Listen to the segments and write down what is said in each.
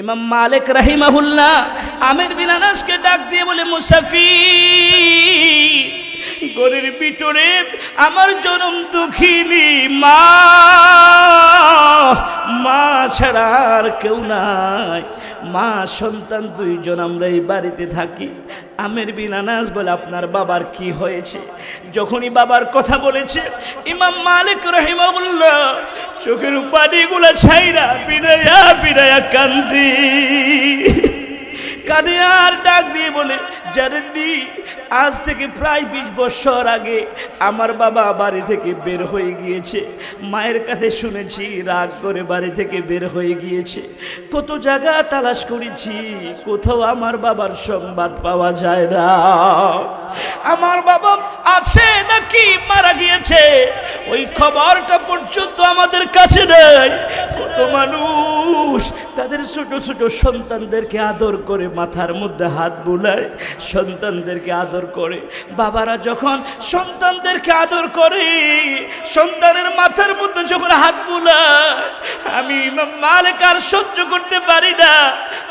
ইমাম মালিক রাহিমাহুল্লাহ আমির বিন আনাসকে ডাক দিয়ে বলে, মুসাফির, ঘরের ভিতরে আমার জনম দুঃখিনী মা, মা ছাড়া আর কেউ নাই, মা সন্তান দুইজন আমরা এই বাড়িতে থাকি। আমির বিন আনাস বলে, আপনার বাবার কি হয়েছে? যখনই বাবার কথা বলেছে ইমাম মালিক রাহিমাহুল্লাহ চোখের পানিগুলা ছাইরা বিনায়া বিনায়া কান্দি, কাঁদে আর ডাক দিয়ে বলে, জানেননি আজ থেকে প্রায় 20 বছর আগে আমার বাবা বাড়ি থেকে বের হয়ে গিয়েছে। মায়ের কাছে শুনেছি রাগ করে বাড়ি থেকে বের হয়ে গিয়েছে। কত জায়গা তালাশ করেছি, কোথাও আমার বাবার সংবাদ পাওয়া যায় না। আমার বাবা আছে নাকি মারা গিয়েছে ওই খবরটা পর্যন্ত আমাদের কাছে নেই। কত মানুষ তাদের ছোট ছোট সন্তানদেরকে আদর করে মাথার মধ্যে হাত বুলায়, সন্তানদেরকে আদর করে। বাবারা যখন সন্তানদেরকে আদর করে, সন্তানের মাথার মধ্যে যখন হাত বুলায়, আমি ইমাম মালিক আর সহ্য করতে পারি না,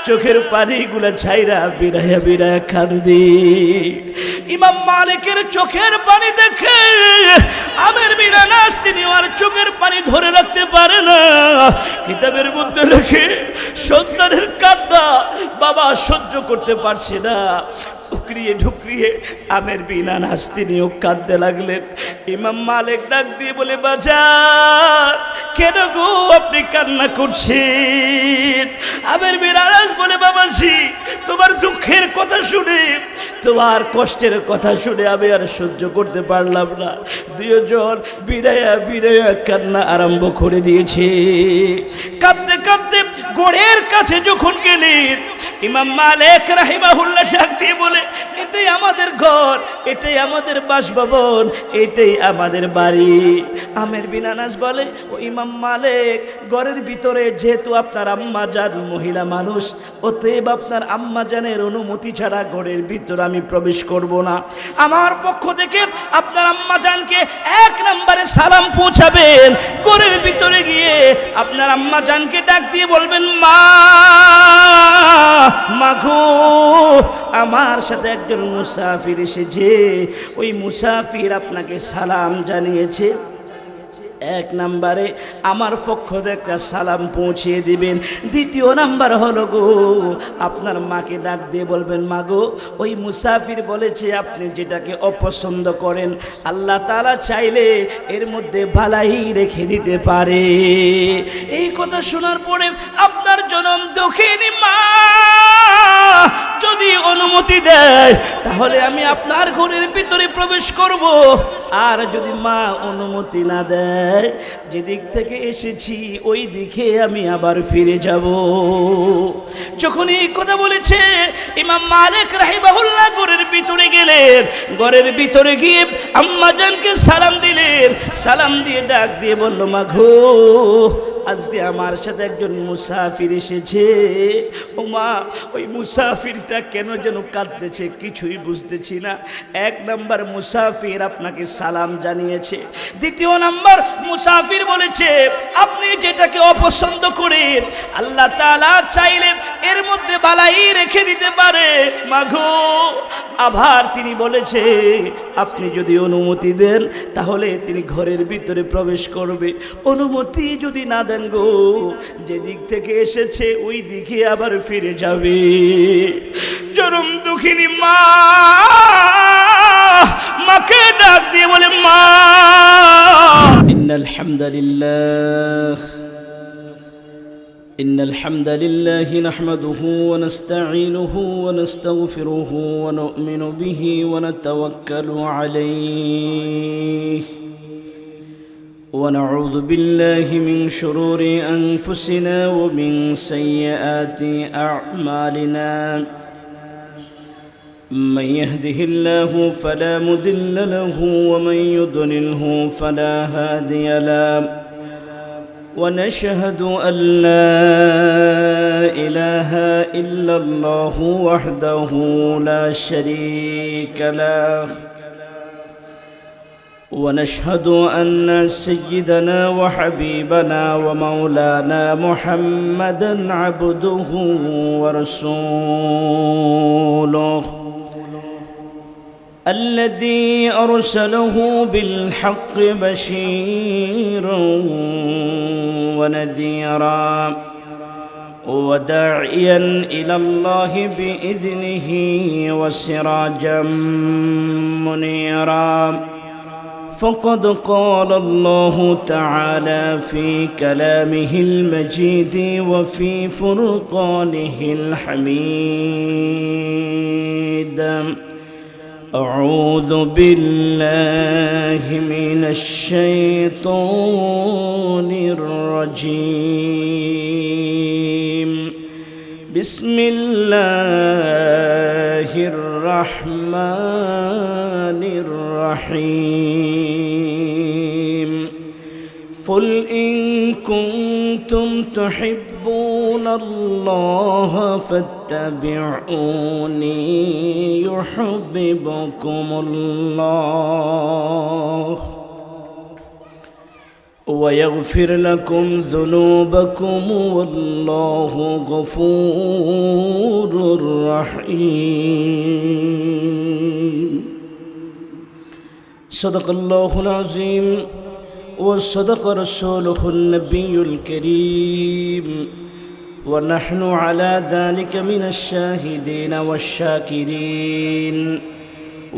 চোখের পানিগুলা ছাইরা বিরায়া বিরায়া কান্দি। ইমাম মালিকের চোখের পানি দেখে আমির বিন আনাস তিনি আর চোখের পানি ধরে রাখতে পারে না। কিতাবের মধ্যে লেখে, সন্তানের কান্না বাবা সহ্য করতে পারছে না, ঢুকরিয়ে ঢুকরিয়ে আমির বিন আনাস তিনিও কাঁদতে লাগলেন। ইমাম মালিক ডাক দিয়ে বলে, বাজার কেন গো আপনি কান্না করছেন? আমির বিন আনাস বলে, বাবাজি তোমার দুঃখের কথা শুনে, তোমার কষ্টের কথা শুনে আমি আর সহ্য করতে পারলাম না। দুজন বিরায়া বিরায়া কান্না আরম্ভ করে দিয়েছে। কাঁদতে কাঁদতে গোড়ের কাছে যখন গেলেন, ইমাম মালিক রাহিমাহুল্লাহ ডাক দিয়ে বলে, এটাই আমাদের ঘর, এটাই আমাদের বাসভবন, এটাই আমাদের বাড়ি। আমির বিন আনাস বলে, ও ইমাম মালিক, ঘরের ভিতরে যেহেতু আপনার আম্মা জান মহিলা মানুষ, অতএব আপনার আম্মা জানের অনুমতি ছাড়া ঘরের ভিতরে আমি প্রবেশ করব না। আমার পক্ষ থেকে আপনার আম্মা জানকে 1 নম্বরে সালাম পৌঁছাবেন। ঘরের ভিতরে গিয়ে আপনার আম্মা জানকে ডাক দিয়ে বলবেন, মা, মাগো আমার সাথে একজন মুসাফির এসেছে, ওই মুসাফির আপনাকে সালাম জানিয়েছে। 1 নম্বরে আমার পক্ষ থেকে একটা সালাম পৌঁছিয়ে দিবেন। 2 নাম্বার হলো গো, আপনার মাকে ডাক দিয়ে বলবেন, মা গো ওই মুসাফির বলেছে আপনি যেটাকে অপছন্দ করেন, আল্লাহ তাআলা চাইলে এর মধ্যে ভালাই রেখে দিতে পারে। এই কথা শোনার পরে আপনার জনম দুঃখিনী মা যদি অনুমতি দেয় তাহলে আমি আপনার ঘরের ভিতরে প্রবেশ করব, আর যদি মা অনুমতি না দেয়, যেদিক থেকে এসেছি ওই দিকে আমি আবার ফিরে যাব। যখন এই কথা বলেছে ইমাম মালিক রাহিমাহুল্লাহ ঘরের ভিতরে গেলেন। ঘরের ভিতরে গিয়ে আম্মা জানকে সালাম দিলেন। সালাম দিয়ে ডাক দিয়ে বলল, মা গো আজকে আমার সাথে একজন মুসাফির এসেছে। ও মা, ওই মুসাফিরটা কেন যেন কাঁদতেছে, কিছুই বুঝতেছি না। 1 নাম্বার মুসাফির আপনাকে সালাম জানিয়েছে। 2 নাম্বার মুসাফির বলেছে আপনি যেটাকে অপছন্দ করেন আল্লাহ তাআলা চাইলে এর মধ্যে বালাই রেখে দিতে পারে। মাগো, আবার তিনি বলেছে আপনি যদি অনুমতি দেন তাহলে তিনি ঘরের ভিতরে প্রবেশ করবে, অনুমতি যদি না দেন গো, যেদিক থেকে এসেছে ওই দিকে আবার ফিরে যাবে। চরম দুঃখিনী মা মাকে ডাক দিয়ে বলে, মা, ইন্নাল হামদুলিল্লাহ إن الحمد لله نحمده ونستعينه ونستغفره ونؤمن به ونتوكل عليه ونعوذ بالله من شرور أنفسنا ومن سيئات أعمالنا من يهده الله فلا مضل له ومن يضلله فلا هادي له ونشهد أن لا إله إلا الله وحده لا شريك له ونشهد أن سيدنا وحبيبنا ومولانا محمدا عبده ورسوله الذي أرسله بالحق بشيرا ونذيرا وداعيا إلى الله بإذنه وسراجا منيرا فقد قال الله تعالى في كلامه المجيد وفي فرقانه الحميد أعوذ بالله من الشيطان الرجيم بسم الله الرحمن الرحيم قل إن كنتم تحبون الله فاتبعوني يحببكم الله ويغفر لكم ذنوبكم والله غفور رحيم صدق الله العظيم وصدق رسوله النبي الكريم ونحن على ذلك من الشاهدين والشاكرين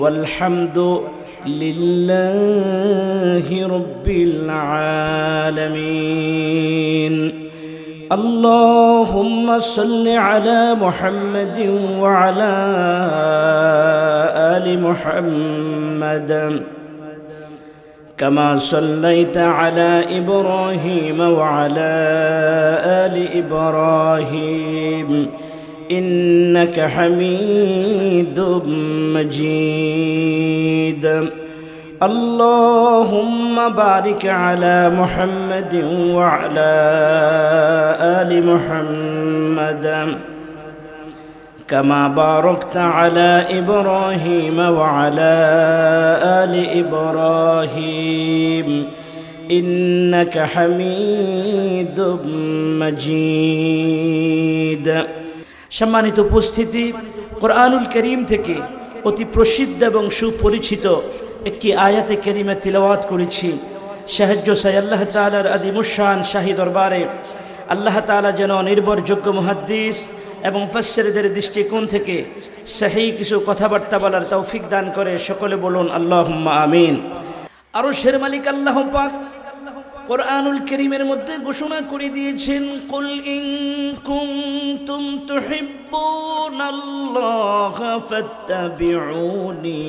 والحمد لله رب العالمين اللهم صل على محمد وعلى آل محمد كما صليت على إبراهيم وعلى آل إبراهيم إنك حميد مجيد اللهم بارك على محمد وعلى آل محمد كما باركت على إبراهيم وعلى آل إبراهيم إنك حميد مجيد সম্মানিত উপস্থিতি কোরআনুল কারীম থেকে অতি প্রসিদ্ধ এবং সুপরিচিত একটি আয়াতে কারিমা তিলাওয়াত করেছি। সাহায্য চাই আল্লাহ তাআলার আযীমুশ-শান শাহী দরবারে আল্লাহ তাআলা যেন নির্ভরযোগ্য মুহাদ্দিস এবং মুফাসসিরদের দৃষ্টিকোণ থেকে সহিহ কিছু কথাবার্তা বলার তৌফিক দান করে। সকলে বলুন আল্লাহুম্মা আমিন। আরশের মালিক আল্লাহ পাক কোরআনুল কারীমের মধ্যে ঘোষণা করে দিয়েছেন, কুল ইন কুনতুম তুহিব্বুনাল্লাহা ফাত্তাবিউনি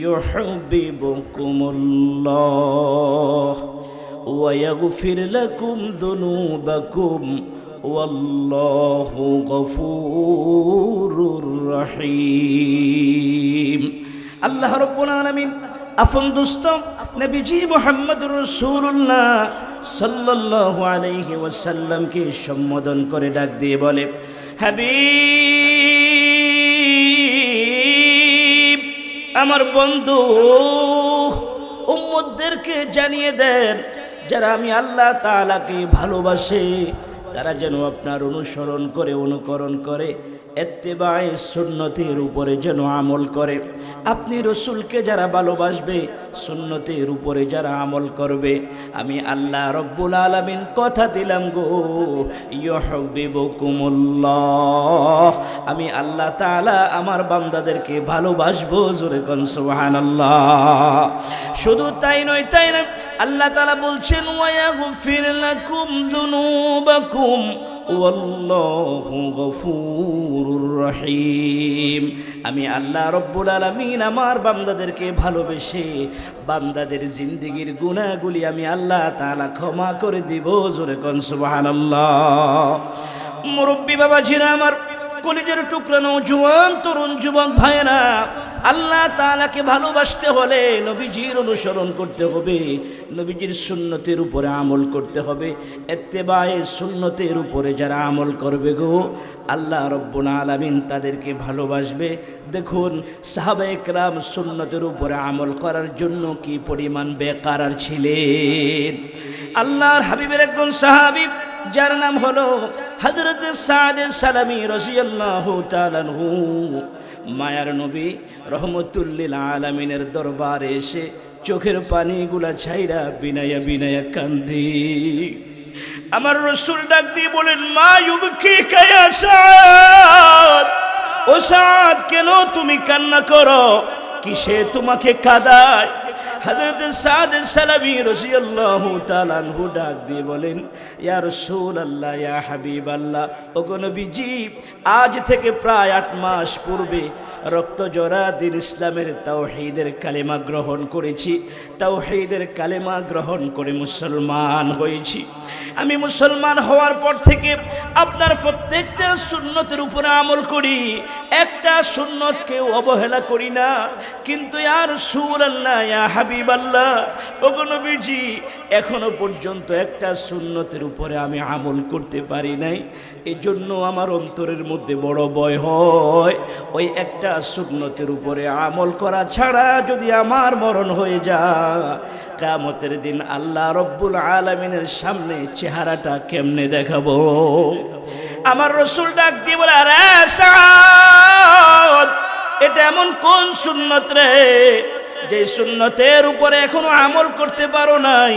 ইউহিব্বুকুমুল্লাহ ওয়া ইয়াগফির লাকুম যুনুবাকুম ওয়াল্লাহু গফুরুর রহিম। আল্লাহ রাব্বুল আলামিন আপন দোস্ত নবীজি মুহাম্মদুর রাসূলুল্লাহ সাল্লাল্লাহু আলাইহি ওয়াসাল্লামকে সম্বোধন করে ডাক দিয়ে বলে, হাবিব আমার বন্ধু উম্মতদেরকে জানিয়ে দেন যারা আমি আল্লাহ তাআলাকে ভালোবাসে তারা যেন আপনার অনুসরণ করে অনুকরণ করে ইত্তেবায়ে সুন্নতের উপরে যেন আমল করে। আপনি রসুলকে যারা ভালোবাসবে সুন্নতের উপরে যারা আমল করবে আমি আল্লাহ রব্বুল আলামিন কথা দিলাম গো ইউহিব্বুকুমুল্লাহ, আমি আল্লাহ তাআলা আমার বান্দাদেরকে ভালোবাসবো। জোরে কোন সুবহানাল্লাহ। শুধু তাই নয় আল্লাহ তাআলা বলছেন ওয়া ইয়াগফির লাকুম যুনুবাকুম ওয়াল্লাহু গফুরুর রহিম। আমি আল্লাহ রব্বুল আলামিন আমার বান্দাদেরকে ভালোবেসে বান্দাদের জিন্দেগীর গুনাহগুলি আমি আল্লাহ তাআলা ক্ষমা করে দিব। জোরে কোন সুবহানাল্লাহ। মুরব্বী বাবাজিরা আমার, কলিজার টুকরা নওজোয়ান তরুণ যুবক ভাইয়েরা, আল্লাহ তাআলাকে ভালোবাসতে হলে নবীজির অনুসরণ করতে হবে, নবীজির সুন্নতের উপরে আমল করতে হবে। ইত্তেবায়ে সুন্নতের উপরে যারা আমল করবে গো, আল্লাহ রব্বুল আলামিন তাদেরকে ভালোবাসবে। দেখুন সাহাবায়ে কেরাম সুন্নতের উপরে আমল করার জন্য কি পরিমাণ বেকারার ছিলেন। আল্লাহর হাবিবের একজন সাহাবী যার নাম হলো হযরত সাদ সালামী রাদিয়াল্লাহু তাআলা আনহু, মায়ার নবী রহমতুল লিল আলামিনের দরবারে এসে চোখের পানিগুলা ছাইরা বিনায়া বিনায়া কান্দি। আমার রাসূল ডাক দিয়ে বলেন, মা ইউবকিকা ইয়া সাদ, ও সাদ কেন তুমি কান্না করো, কিসে তোমাকে কাঁদায়? হযরত সাদ সালামী রাদিয়াল্লাহু তাআলা আনহু ডাক দিয়ে বলেন, ইয়া রাসূলুল্লাহ, ইয়া হাবিবাল্লাহ, ওগো নবীজি, আজ থেকে প্রায় 8 মাস পূর্বে রক্তজোড়া দিন ইসলামের তাওহীদের কালেমা গ্রহণ করেছি। তাওহীদের কালেমা গ্রহণ করে মুসলমান হয়েছি। আমি মুসলমান হওয়ার পর থেকে আপনার প্রত্যেকটা সুন্নতের উপরে আমল করি, একটা সুন্নতকেও অবহেলা করি না। কিন্তু ইয়া রাসূলুল্লাহ, ইয়া হাবিবাল্লাহ, ওগো নবীজি, এখনো পর্যন্ত একটা সুন্নতের উপরে আমি আমল করতে পারি নাই। এজন্য আমার অন্তরের মধ্যে বড় ভয় হয়, ওই একটা সুন্নতের উপরে আমল করা ছাড়া যদি আমার মরণ হয়ে যায়, কিয়ামতের দিন আল্লাহ রব্বুল আলামিনের সামনে চেহারাটা কেমনে দেখাবো। আমার রাসূল ডাক দিয়ে বলে, আরে সাদ, এটা এমন কোন সুন্নত রে যে সুন্নতের উপরে এখনো আমল করতে পারো নাই?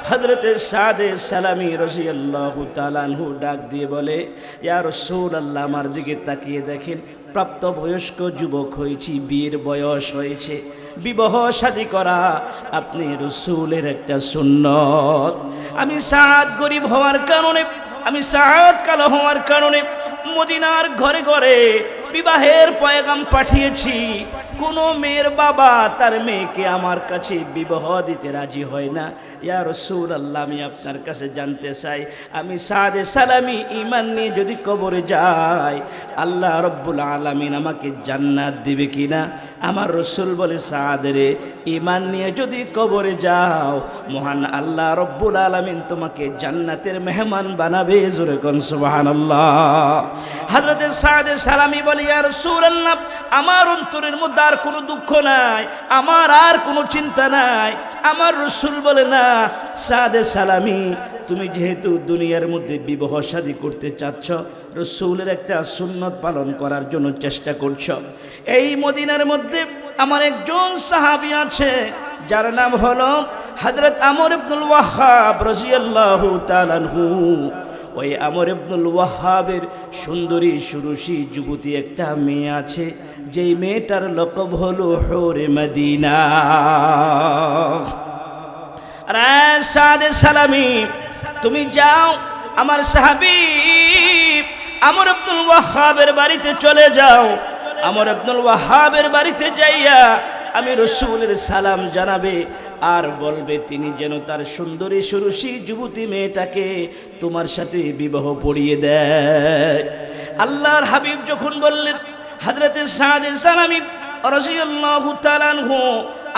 হযরতে সাদ সালামী রাদিয়াল্লাহু তাআলা আনহু ডাক দিয়ে বলে, ইয়া রাসূলুল্লাহ, আমার দিকে তাকিয়ে দেখেন, প্রাপ্তবয়স্ক যুবক হয়েছি, বিয়ের বয়স হয়েছে, বিবাহ শাদী করা আপনি রাসূলের একটা সুন্নত। আমি সাদ গরিব হওয়ার কারণে, আমি সাদ কালো হওয়ার কারণে মদিনার ঘরে ঘরে বিবাহের পয়গাম পাঠিয়েছি। কোনো মেয়ের বাবা তার মেয়েকে আমার কাছে বিবাহ দিতে রাজি হয় না। ইয়া রাসূলুল্লাহ, আমি আপনার কাছে জানতে চাই, আমি সাদ সালামী ঈমান নিয়ে যদি কবরে যাই, আল্লাহ রব্বুল আলামিন আমাকে জান্নাত দিবে কিনা? আমার রাসূল বলে, সাদ রে, ঈমান নিয়ে যদি কবরে যাও, মহান আল্লাহ রব্বুল আলামিন তোমাকে জান্নাতের মেহমান বানাবে। জোরে কোন সুবহানাল্লাহ। হযরত সাদ সালামী বলে, ইয়া রাসূলুল্লাহ, আমার অন্তরের মধ্যে আর কোনো দুঃখ নাই, আমার আর কোনো চিন্তা নাই। আমার রাসূল বলে, না সাদ সালামী, তুমি যেহেতু দুনিয়ার মধ্যে বিবাহ শাদী করতে চাচ্ছ, রাসূলের একটা সুন্নত পালন করার জন্য চেষ্টা করছ, এই মদিনার মধ্যে আমার একজন সাহাবী আছে যার নাম হলো হযরত আমর ইবনুল ওয়াহ্হাব রাদিয়াল্লাহু তাআলা আনহু। ওই আমর ইবনুল ওয়াহ্হাবের সুন্দরী সুরুষী যুবতী একটা মেয়ে আছে, যেই মেয়েটার লকব হলো হুরে মদিনা। আরে সাদ সালামী, তুমি যাও, আমার সাহাবী আমর ইবনুল ওয়াহ্হাবের বাড়িতে চলে যাও। আমর ইবনুল ওয়াহ্হাবের বাড়িতে যাইয়া আমি রাসূলের সালাম জানাবে, আর বলবে তিনি যেন তার সুন্দরী সুরুষী যুবতী মেয়েটাকে তোমার সাথে বিবাহ পড়িয়ে দেয়। আল্লাহর হাবিব যখন বললেন, হযরতে সাদ সালামী রাদিয়াল্লাহু তাআলা আনহু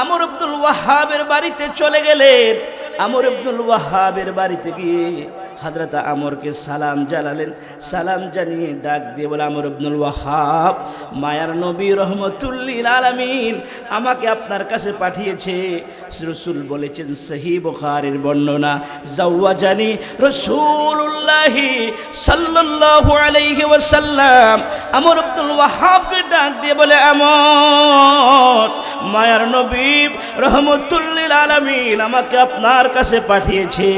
আমর ইবনুল ওয়াহ্হাবের বাড়িতে চলে গেলেন। আমর ইবনুল ওয়াহ্হাবের বাড়িতে গিয়ে হযরত আমরকে সালাম জানালেন। সালাম জানিয়ে ডাক দিয়ে বলে, আমর ইবনুল ওয়াহ্হাব, মায়ার নবী রহমতুল লিল আলামিন আমাকে আপনার কাছে পাঠিয়েছে। রাসূল বলেছেন, সহিহ বুখারীর বর্ণনা, জাওয়াজানি রাসূলুল্লাহ সাল্লাল্লাহু আলাইহি ওয়াসাল্লাম। আমর ইবনুল ওয়াহ্হাবকে ডাক দিয়ে বলে, আমর, মায়ার নবী রহমতুল লিল আলামিন আমাকে আপনার কাছে পাঠিয়েছে,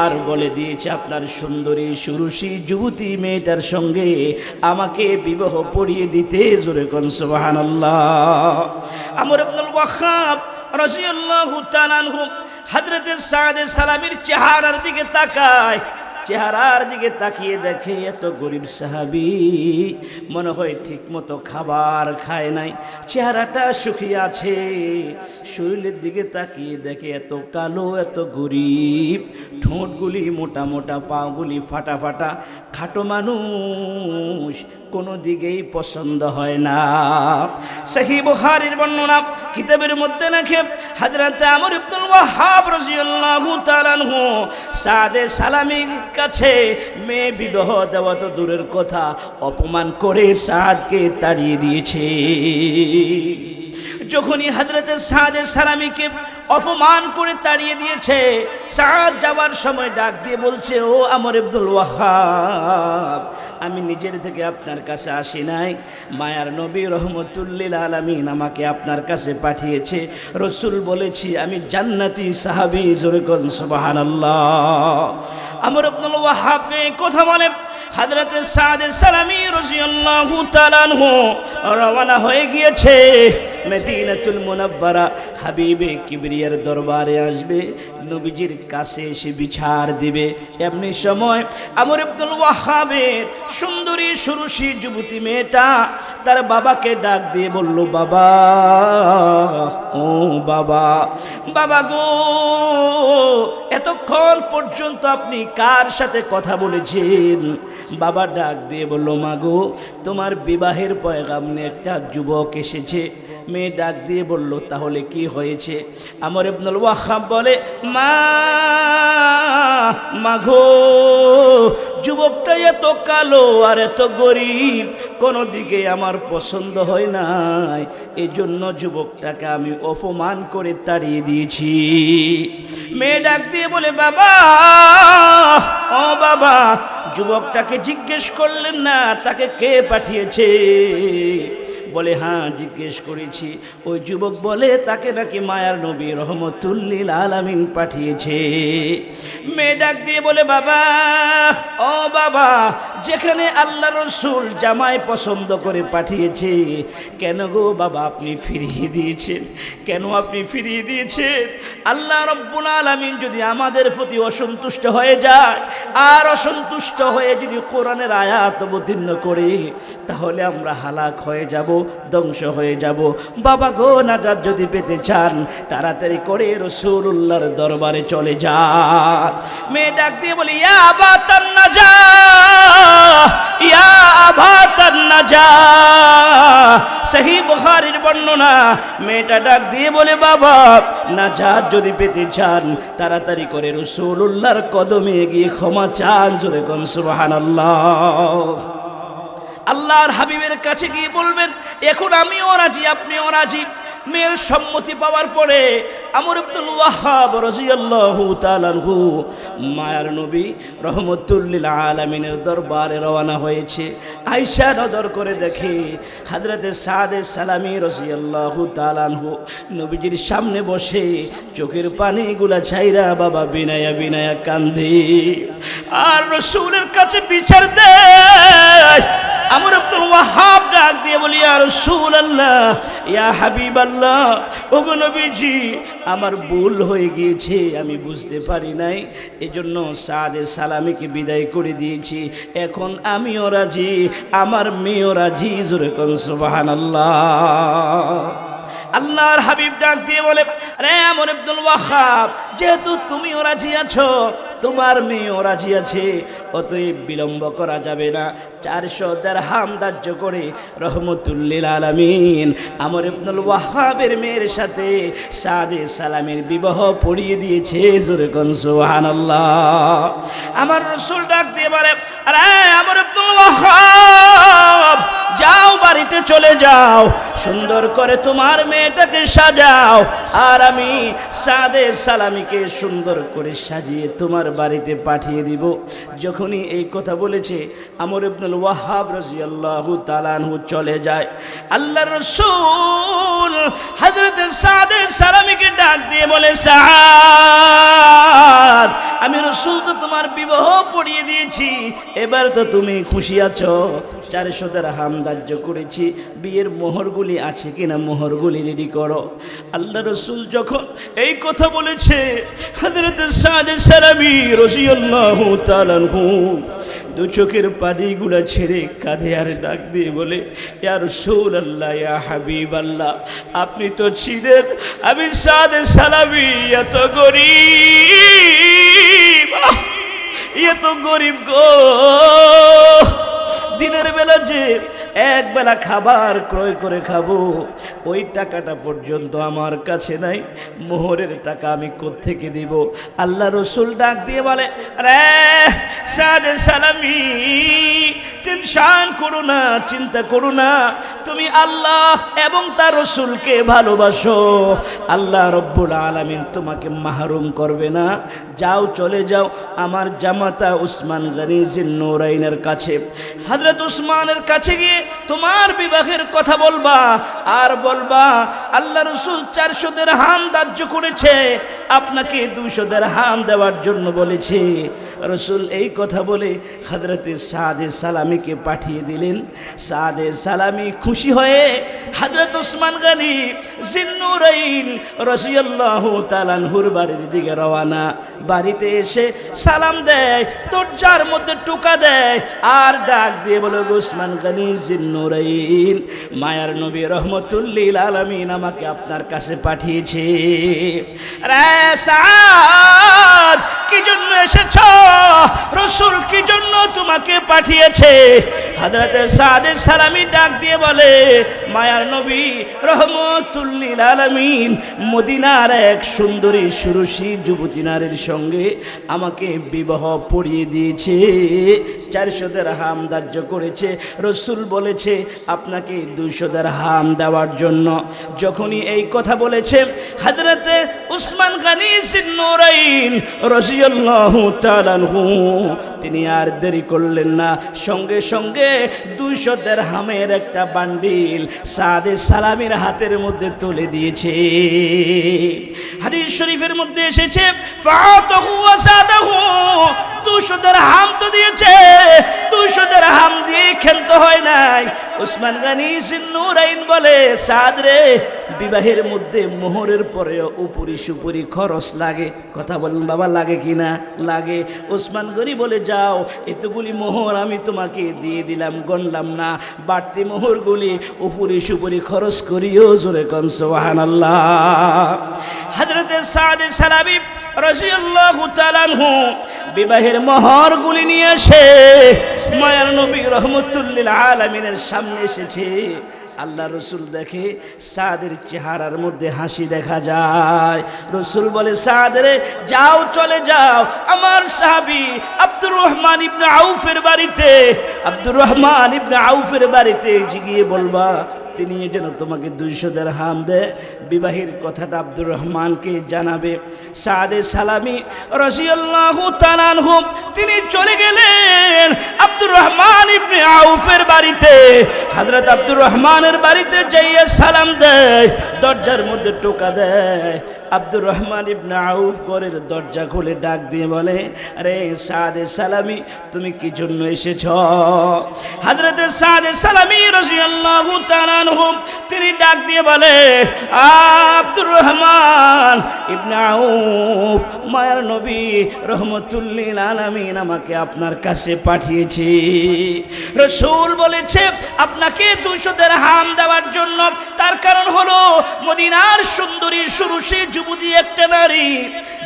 আর বলে দিয়েছে আপনার সুন্দরী সুরুষী যুবতী মেয়েটার সঙ্গে আমাকে বিবাহ পড়িয়ে দিতে। জোরে কোন সুবহানাল্লাহ। আমর ইবনুল ওয়াহ্হাব রাদিয়াল্লাহু তাআলা আনহু হযরত সাদ সালামীর চেহারার দিকে তাকায়, চেহারার দিকে তাকিয়ে দেখে এত গরিব সাহাবী, মনে হয় ঠিক মতো খাবার খায় নাই, চেহারাটা শুকিয়ে আছে। শরীরের দিকে তাকিয়ে দেখে এত কালো, এত গরিব, ঠোঁটগুলি মোটা মোটা, পাগুলি ফাটা ফাটা, খাটো মানুষ, কোনো দিকেই পছন্দ হয় না। সহিহ বুখারীর বর্ণনা কিতাবের মধ্যে লেখে হযরত আমর ইবনুল ওয়াহ্হাব রাদিয়াল্লাহু তাআলা আনহু সাদে সালামীর কাছে মেয়ে বিবাহ দেওয়া তো দূরের কথা, অপমান করে সাদকে তাড়িয়ে দিয়েছে। যখনই হযরতে সাদে সালামীকে অপমান করে তাড়িয়ে দিয়েছে, সাদ যাওয়ার সময় ডাক দিয়ে বলছে, ও আমর ইবনুল ওয়াহ্হাব, আমি নিজের থেকে আপনার কাছে আসি নাই, মায়ার নবী রহমতুল লিল আলামিন আমাকে আপনার কাছে পাঠিয়েছে। রসুল বলেছি আমি জান্নাতি সাহাবী, জোরে বলুন সুবহানাল্লাহ। আমর ইবনুল ওয়াহ্হাবকে কথা বলে হযরতে সাদে সালামী রাদিয়াল্লাহু তাআলা আনহু রওনা হয়ে গিয়েছে মদিনাতুল মুনাওয়ারা, হাবিবে কিবরিয়ার দরবারে আসবে, নবীজির কাছে এসে বিচার দিবে। এমনি সময় আমর ইবনুল ওয়াহ্হাবের সুন্দরী সুরুষী যুবতী মেয়েটা তার বাবাকে ডাক দিয়ে বলল, বাবা, ও বাবা, বাবা গো, এতক্ষণ পর্যন্ত আপনি কার সাথে কথা বলেছেন? বাবা ডাক দিয়ে বলল, মা গো, তোমার বিবাহের পয়গাম নিয়ে একটা যুবক এসেছে। মেয়ে ডাক দিয়ে বলল, তাহলে কি হয়েছে? আমর ইবনুল ওয়াহ্হাব বলে, মা গো, যুবকটা এত কালো আর এত গরিব, কোনো দিকে আমার পছন্দ হয় নাই, এই জন্য যুবকটাকে আমি অপমান করে তাড়িয়ে দিয়েছি। মেয়ে ডাক দিয়ে বলে, বাবা, ও বাবা, যুবকটাকে জিজ্ঞেস করলেন না তাকে কে পাঠিয়েছে? বলে, হ্যাঁ জিজ্ঞেস করেছি। ওই যুবক বলে তাকে নাকি মায়ার নবী রহমতুল লিল আলামিন পাঠিয়েছে। মেয়ে ডাক দিয়ে বলে, বাবা, ও বাবা, যেখানে আল্লাহ রসুল জামাই পছন্দ করে পাঠিয়েছে, কেন গো বাবা আপনি ফিরিয়ে দিয়েছেন? কেন আপনি ফিরিয়ে দিয়েছেন? আল্লাহ রব্বুল আলামিন যদি আমাদের প্রতি অসন্তুষ্ট হয়ে যায় আর অসন্তুষ্ট হয়ে যদি কোরআনের আয়াত অবতীর্ণ করে, তাহলে আমরা হালাক হয়ে যাব, ধ্বংস হয়ে যাব। বাবা গো, নাজাত যদি পেতে চান তাড়াতাড়ি করে রাসূলুল্লাহর দরবারে চলে যান। মেয়ে ডাক দিয়ে বলি, ইয়া আবাতান নাজা, ইয়া আবাতান নাজা। সহিহ বুখারীর বর্ণনা। মেয়েটা ডাক দিয়ে বলে, বাবা, নাজাত যদি পেতে চান তাড়াতাড়ি করে রাসূলুল্লাহর কদমে গিয়ে ক্ষমা চান, জোরে কোন সুবহানাল্লাহ। আল্লাহর হাবিবের কাছে গিয়ে বলবেন, এখন আমিও রাজি, আপনিও রাজি। মেয়ের সম্মতি পাওয়ার পরে আমর ইবনুল ওয়াহ্হাব রাদিয়াল্লাহু তাআলা আনহু মায়ার নবী রহমতুল লিল আলামিনের দরবারে রওনা হয়েছে। আয়েশা নজর করে দেখে হযরতে সাদে সালামী রাদিয়াল্লাহু তাআলা আনহু নবীজির সামনে বসে চোখের পানিগুলা ছাইরা বাবা বিনায়া বিনায়া কান্দে আর রাসূলের কাছে বিচার দেয়। আমর ইবনুল ওয়াহ্হাব ডাক দিয়ে বলি, ইয়া রাসূলুল্লাহ, ইয়া হাবিবাল্লাহ, ওগো নবীজি, আমার ভুল হয়ে গিয়েছে, আমি বুঝতে পারি নাই, এজন্য সাদে সালামীকে বিদায় করে দিয়েছি। এখন আমিও রাজি, আমার মেয়েও রাজি, জোরে কোন সুবহানাল্লাহ। আল্লাহর হাবিব ডাক দিয়ে বলে, আরে আমর ইবনুল ওয়াহ্হাব, যেহেতু তুমিও রাজি আছো, তোমার মেয়েও রাজি আছে, অতএব বিলম্ব করা যাবে না। 400 দিরহাম ধার্য করে রহমতুল লিল আলামিন আমর ইবনুল ওয়াহ্হাবের মেয়ের সাথে সাদে সালামের বিবাহ পড়িয়ে দিয়েছে, জোরে কোন সুবহানাল্লাহ। আমার রাসূল ডাক দিয়ে বলে, আরে আমর ইবনুল ওয়াহ্হাব, যাও, বাড়িতে চলে যাও, সুন্দর করে তোমার মেয়েটাকে সাজাও, আর আমি সাদে সালামীকে সুন্দর করে সাজিয়ে তোমার বাড়িতে পাঠিয়ে দিব। যখনই এই কথা বলেছে আমর ইবনুল ওয়াহ্হাব রাদিয়াল্লাহু তাআলা আনহু চলে যায়। আল্লাহর রাসূল হযরত সাদে সালামীকে ডাক দিয়ে বলে, সাদ, আমি রাসূল তো তোমার বিবাহ পড়িয়ে দিয়েছি, এবার তো তুমি খুশি আছো। 400 দিরহাম ধার্য করেছি, বিয়ের মোহরগুলি আছে কিনা মোহরগুলি রেডি করো। আল্লাহ রাসূল যখন এই কথা বলেছে হযরত সাদ সালামী রাদিয়াল্লাহু তাআলা আনহু দু চোখের পানিগুলো ছেড়ে কাঁধে আর ডাক দিয়ে বলে, ইয়া রাসূলুল্লাহ, ইয়া হাবিবাল্লাহ, আপনি তো ছিলেন, আমি সাদ সালামী এত গরিব, এত গরিব গো, দিনের বেলা যে এক বেলা খাবার ক্রয় করে খাবো ওই টাকাটা পর্যন্ত আমার কাছে নাই, মোহরের টাকা আমি কোত্থেকে দিব? আল্লাহ রসুল ডাক দিয়ে বলে, আরে সাদ সালামী, টেনশন করো না, চিন্তা করো না, তুমি আল্লাহ এবং তার রসুলকে ভালোবাসো, আল্লাহ রব্বুল আলামিন তোমাকে মাহরুম করবে না। যাও, চলে যাও আমার জামাতা উসমান গনি জিন্নুরাইনের কাছে, হযরত উসমানের কাছে গিয়ে তোমার বিবাহের কথা বলবা, আর বলবা আল্লাহ রসুল 400 দিরহাম ধার্য করেছে, আপনাকে 200 দিরহাম দেওয়ার জন্য বলেছে। রসুল এই কথা বলে হযরত সাদে সালামীকে পাঠিয়ে দিলেন। সাদে সালামী খুশি হয়ে হযরত উসমান গনি জিন্নুরাইন রাদিয়াল্লাহু তাআলা আনহুর বাড়ির দিকে রওনা। বাড়িতে এসে সালাম দেয়, দরজার মধ্যে টোকা দেয়, আর ডাক দিয়ে বলে, উসমান গনি জিন্নুরাইন, মায়ার নবী রহমতুল লিল আলামিন আমাকে আপনার কাছে পাঠিয়েছে। রে সাদ, কি জন্য এসেছ? রসুল কি জন্য তোমাকে পাঠিয়েছে? হযরত সাদ সালামী ডাক দিয়ে বলে, মায়ার নবী রহমতুল লিল আলামিন মদিনার এক সুন্দরী সুরসী যুবতী নারীর সঙ্গে আমাকে বিবাহ পড়িয়ে দিয়েছে, 400 দিরহাম ধার্য করেছে। রসুল বলেছে আপনাকে 200 দিরহাম দেওয়ার জন্য। যখনই এই কথা বলেছে হযরত উসমান গনি জিন্নুরাইন রাদিয়াল্লাহু তাআলা আনহু তিনি আর দেরি করলেন না, সঙ্গে সঙ্গে 200 দিরহামের একটা বান্ডিল সাদে সালামীর হাতের মধ্যে তুলে দিয়েছে। হাদিস শরীফের মধ্যে এসেছে, ফাতাহু ওয়া সাদাহু, 200 দিরহাম তো দিয়েছে, 200 দিরহাম দিয়ে ক্ষান্ত হয় নাই। উসমান গনি জিন্নুরাইন বলে, সাদ রে, বিবাহের মধ্যে মোহরের পরে উপরি সুপুরি খরচ লাগে। কথা বলেন বাবা, লাগে কিনা? লাগে। উসমান গনি বলে, যাও, এতগুলি মোহর আমি তোমাকে দিয়ে দিলাম, গণলাম না, বাড়তি মোহরগুলি উপরি সুপুরি খরচ করিও, জোরে কোন সুবহানাল্লাহ। হযরত সাদ সালামী রাদিয়াল্লাহু তাআলা আনহু বিবাহের মোহরগুলি নিয়ে এসে মায়ার নবী রহমতুল লিল আলামিনের সামনে এসেছে। আল্লাহ রসুল দেখে সাদের চেহারার মধ্যে হাসি দেখা যায়। রসুল বলে, সাদ রে, যাও, চলে যাও আমার সাহাবী আব্দুর রহমান ইবনে আউফের বাড়িতে, আব্দুর রহমান ইবনে আউফের বাড়িতে গিয়ে বলবা তিনি যেন তোমাকে 200 দিরহাম দেয়। বিবাহের কথাটা আব্দুর রহমানকে জানাবে। সাদে সালামী রাদিয়াল্লাহু তাআলা আনহু তিনি চলে গেলেন আব্দুর রহমান ইবনে আউফের বাড়িতে। হযরত আব্দুর রহমানের বাড়িতে যাইয়ে সালাম দেয়, দরজার মধ্যে টোকা দেয়। আব্দুর রহমান ইবনে আউফ ঘরের দরজা খুলে ডাক দিয়ে বলে, আরে সাদে সালামী, তুমি কি জন্য এসেছ? হযরত সাদে সালামী রাদিয়াল্লাহু তাআলা আনহু তিনি ডাক দিয়ে বলে, আব্দুর রহমান ইবনে আউফ, মায়ার নবী রহমতুল লিল আলামিন আমাকে আপনার কাছে পাঠিয়েছে। রাসূল বলেছে আপনাকে 200 দিরহাম দেওয়ার জন্য। তার কারণ হলো মদিনার সুন্দরী সুরসী যুবতী একটা নারী,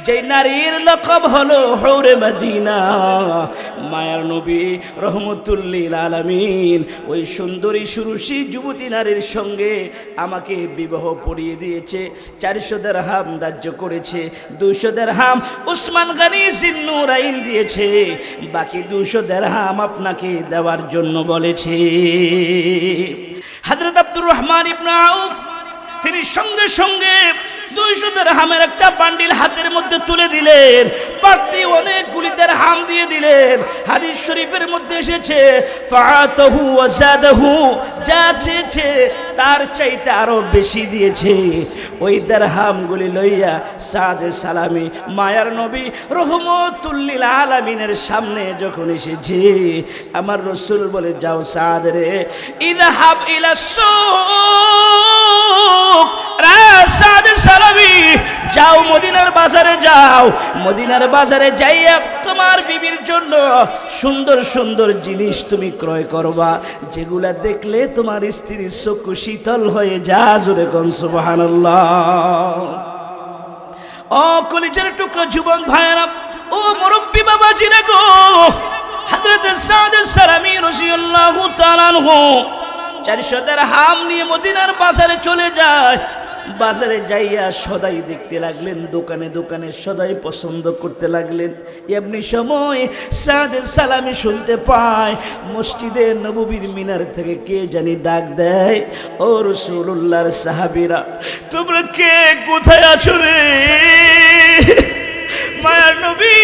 যে নারীর লকব হলো হুরে মদিনা। মায়ার নবী রহমতুল লিল আলামিন ওই সুন্দরী সুরসী যুবতী নারীর সঙ্গে আমাকে বিবাহ পড়িয়ে দিয়েছে, 400 দিরহাম ধার্য করেছে, 200 দিরহাম উসমান গনি জিন্নুরাইন দিয়েছে, বাকি 200 দিরহাম আপনাকে দেওয়ার জন্য বলেছে। হযরত আব্দুর রহমান ইবনে আউফ তিনি সঙ্গে সঙ্গে 200 দিরহামের একটা বান্ডিল হাতের মধ্যে তুলে দিলেন, বাড়তি অনেকগুলি দিরহাম দিয়ে দিলেন। হাদিস শরীফের মধ্যে এসেছে, ফাতাহু ওয়া যাদাহু, যা চেয়েছে তার চাইতে আরো বেশি দিয়েছে। ওই দিরহামগুলি লইয়া সাদে সালামী মায়ার নবী রহমতুল লিল আলামিনের সামনে যখন এসেছে, আমার রাসূল বলে, যাও সাদ রে, ইযহাব ইলা সুক, সালামি, যাও মদিনার বাজারে যাও, মদিনার বাজারে যাইয়া তোমার বিবির জন্য সুন্দর সুন্দর জিনিস তুমি ক্রয় করবা, যেগুলা দেখলে তোমার স্ত্রীর চক্ষু শীতল হয়ে যা। জোরে কোন সুবহানাল্লাহ। ও কলিজার টুকরো যুবক ভাইরা, ও মুরব্বী বাবাজিরা গো, হযরত সাদ সালামি রাদিয়াল্লাহু তাআলা আনহু 400 দিরহাম নিয়ে মদিনার বাজারে চলে যায়। বাজারে যাইয়া সদাই দেখতে লাগলেন, দোকানে দোকানে সদাই পছন্দ করতে লাগলেন। এমনি সময় সাদের সালামি শুনতে পায় মসজিদে নববীর মিনার থেকে কে জানি ডাক দেয়, ও রাসূলুল্লাহর সাহাবীরা, তোমরা কে, কোথায় আছো রে? মায়ার নবী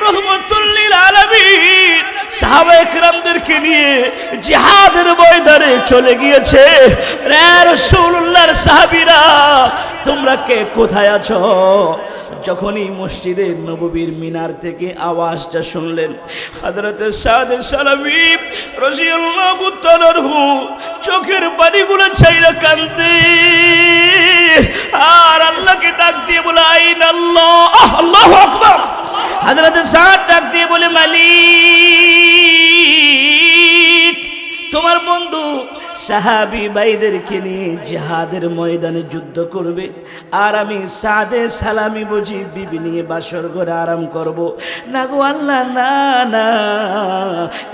রহমাতুল লিল আলামিন সাহাবায়ে কেরামদেরকে নিয়ে জিহাদের ময়দানে চলে গিয়েছে। রে রাসূলুল্লাহর সাহাবীরা, তোমরা কে, কোথায় আছো? যখনই মসজিদে নববীর মিনার থেকে আওয়াজটা শুনলেন, হযরত সাদ সালামি রাদিয়াল্লাহু তাআলা আনহু চোখের পানিগুলো ছাইরা কাঁদে আর আল্লাহকে ডাক দিয়ে বলে, আইন আল্লাহ, আল্লাহু আকবার। হযরত সাদ ডাক দিয়ে বলে, মালিক, তোমার বন্ধু সাহাবী ভাইদেরকে নিয়ে জিহাদের ময়দানে যুদ্ধ করবে, আর আমি সাদে সালামি বুঝি বিবি নিয়ে বাসর ঘরে আরাম করব। না গো আল্লাহ, না না,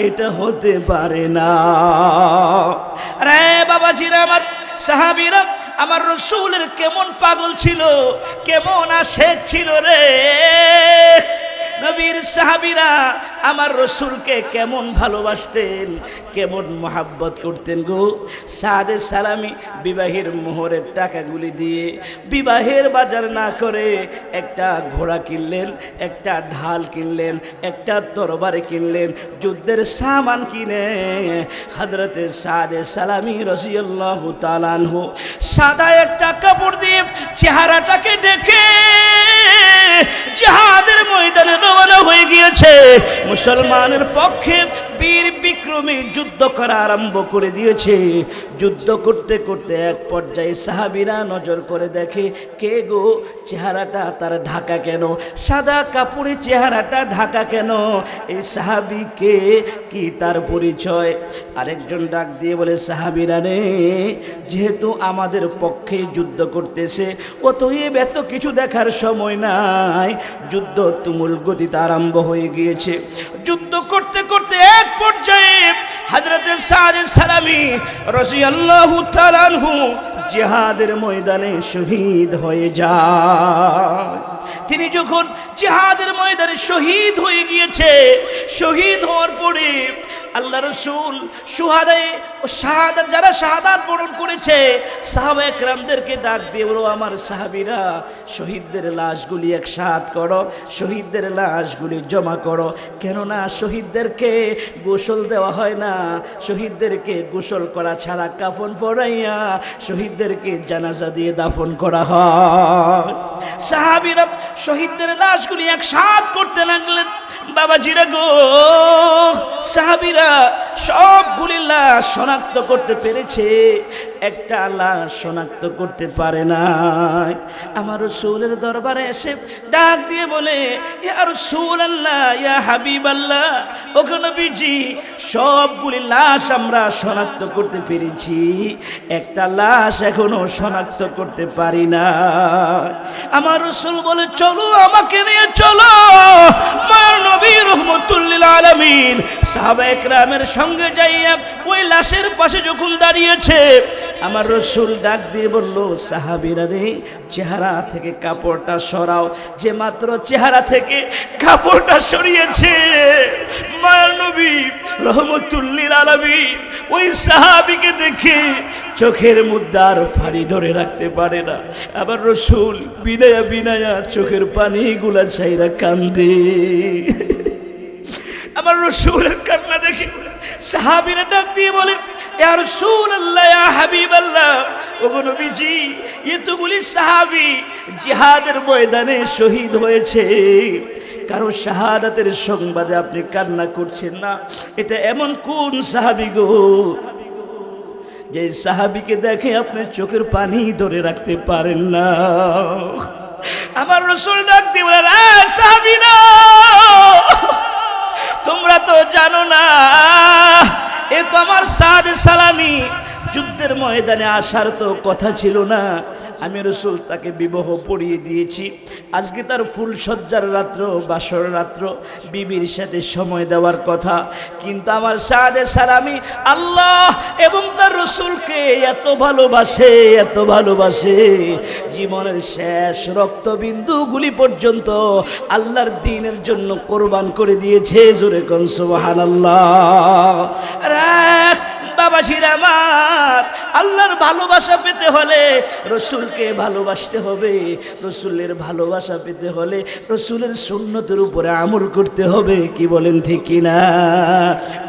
এটা হতে পারে না। রে বাবাজিরা, আমার সাহাবীরা, আমার রাসূলের কেমন পাগল ছিল, কেমন আশেক ছিল রে। নবীর সাহাবীরা আমার রাসূলকে কেমন ভালোবাসতেন, কেমন মহাব্বত করতেন গো। সাদে সালামি বিবাহের মোহরের টাকাগুলি দিয়ে বিবাহের বাজার না করে একটা ঘোড়া কিনলেন, একটা ঢাল কিনলেন, একটা তরবারি কিনলেন, যুদ্ধের সামান কিনে হযরতে সাদে সালামি রাদিয়াল্লাহু তাআলা আনহু সাদা একটা কাপড় দিয়ে চেহারাটাকে ঢেকে জিহাদের ময়দানে রওনা হয়ে গিয়েছে। মুসলমানের পক্ষে বীর বিক্রমী যুদ্ধ করা আরম্ভ করে দিয়েছে। যুদ্ধ করতে করতে এক পর্যায়ে সাহাবীরা নজর করে দেখে, কে গো, চেহারাটা তার ঢাকা কেন, সাদা কাপড়ে চেহারাটা ঢাকা কেন, এই সাহাবী কে, কি তার পরিচয়? আরেকজন ডাক দিয়ে বলে, সাহাবীরা রে, যেহেতু আমাদের পক্ষে যুদ্ধ করতেছে, অতএব এত কিছু দেখার সময় নাই, যুদ্ধ তুমুল গতিতে আরম্ভ হয়ে গিয়েছে। যুদ্ধ করতে করতে এক পর্যায়ে হযরত সাদ সালামি রাদিয়াল্লাহু তাআলা আনহু জিহাদের ময়দানে শহীদ হয়ে যায়। তিনি যখন জিহাদের ময়দানে শহীদ হয়ে গিয়েছে, শহীদ হওয়ার পরে আল্লাহ রাসূল শাহাদাত যারা শাহাদাত বরণ করেছে সাহাবায়ে কেরামদেরকে ডাক দিয়ে বলো, আমার সাহাবীরা, শহীদদের লাশগুলি একসাথ করো, শহীদদের লাশগুলি জমা করো। কেননা শহীদদেরকে গোসল দেওয়া হয় না, শহীদদেরকে গোসল করা ছাড়া কাফন পরাইয়া শহীদদেরকে জানাজা দিয়ে দাফন করা হয়। সাহাবীরা শহীদদের লাশগুলি একসাথ করতে লাগলেন। বাবাজিরা গো, সাহাবীরা সবগুলি লাশ শনাক্ত করতে পেরেছে, একটা লাশ শনাক্ত করতে পারে নাই। আমার রাসূলের দরবারে এসে ডাক দিয়ে বলে, ইয়া রাসূলুল্লাহ, ইয়া হাবিবাল্লাহ, ওগো নবীজি, সবগুলি লাশ আমরা শনাক্ত করতে পেরেছি, একটা লাশ এখনো শনাক্ত করতে পারি না। আমার রাসূল বলে, চলো, আমাকে নিয়ে চলো। মার নবী রাহমাতুল লিল আলামিন সাহাবায়ে কেরামের সঙ্গে যাইয়া ওই লাশের পাশে যখন দাঁড়িয়েছে, আমার রাসূল ডাক দিয়ে বলল, সাহাবীরা রে, চেহারা থেকে কাপড়টা সরাও। যে মাত্র চেহারা থেকে কাপড়টা সরিয়েছে, মার নবী রাহমাতুল লিল আলামিন ওই সাহাবীকে দেখে চোখের মধ্যে আর ফাড়ি ধরে রাখতে পারে না। আবার রাসূল বিনায়া বিনায়া চোখের পানিগুলা ছাইরা কান্দে। আমার রাসূলের কান্না দেখে সাহাবীরা ডাক দিয়ে বলে, ইয়া রাসূলুল্লাহ, ইয়া হাবিবাল্লাহ, ওগো নবীজি, এতগুলি সাহাবী জিহাদের ময়দানে শহীদ হয়েছে, কারো শাহাদাতের সংবাদে আপনি কান্না করছেন না, এটা এমন কোন সাহাবী গো? যে সাহাবীকে দেখে আপনি চোখের পানি ধরে রাখতে পারেন না। আমার রাসূল ডাক দিয়ে বলেন, সাহাবীরা তোমরা তো জানো না, এ তো আমার সাদ সালামি, যুদ্ধের ময়দানে আসার তো কথা ছিল না, আমি রাসূল তাকে বিবাহ পড়িয়ে দিয়েছি। আজকে তার ফুল সজ্জার রাত্র, বাসর রাত্র, বিবির সাথে সময় দেওয়ার কথা, কিন্তু আমার সাদে সালামি আল্লাহ এবং তার রাসূলকে এত ভালোবাসে, এত ভালোবাসে, জীবনের শেষ রক্তবিন্দুগুলি পর্যন্ত আল্লাহর দ্বীনের জন্য কোরবান করে দিয়েছে। জোরে কোন সুবহানাল্লাহ। রাখ বাবাজির আমার, আল্লাহর ভালোবাসা পেতে হলে রসুলকে ভালোবাসতে হবে, রসুলের ভালোবাসা পেতে হলে রসুলের সুন্নতের উপরে আমল করতে হবে। কি বলেন ঠিক কিনা?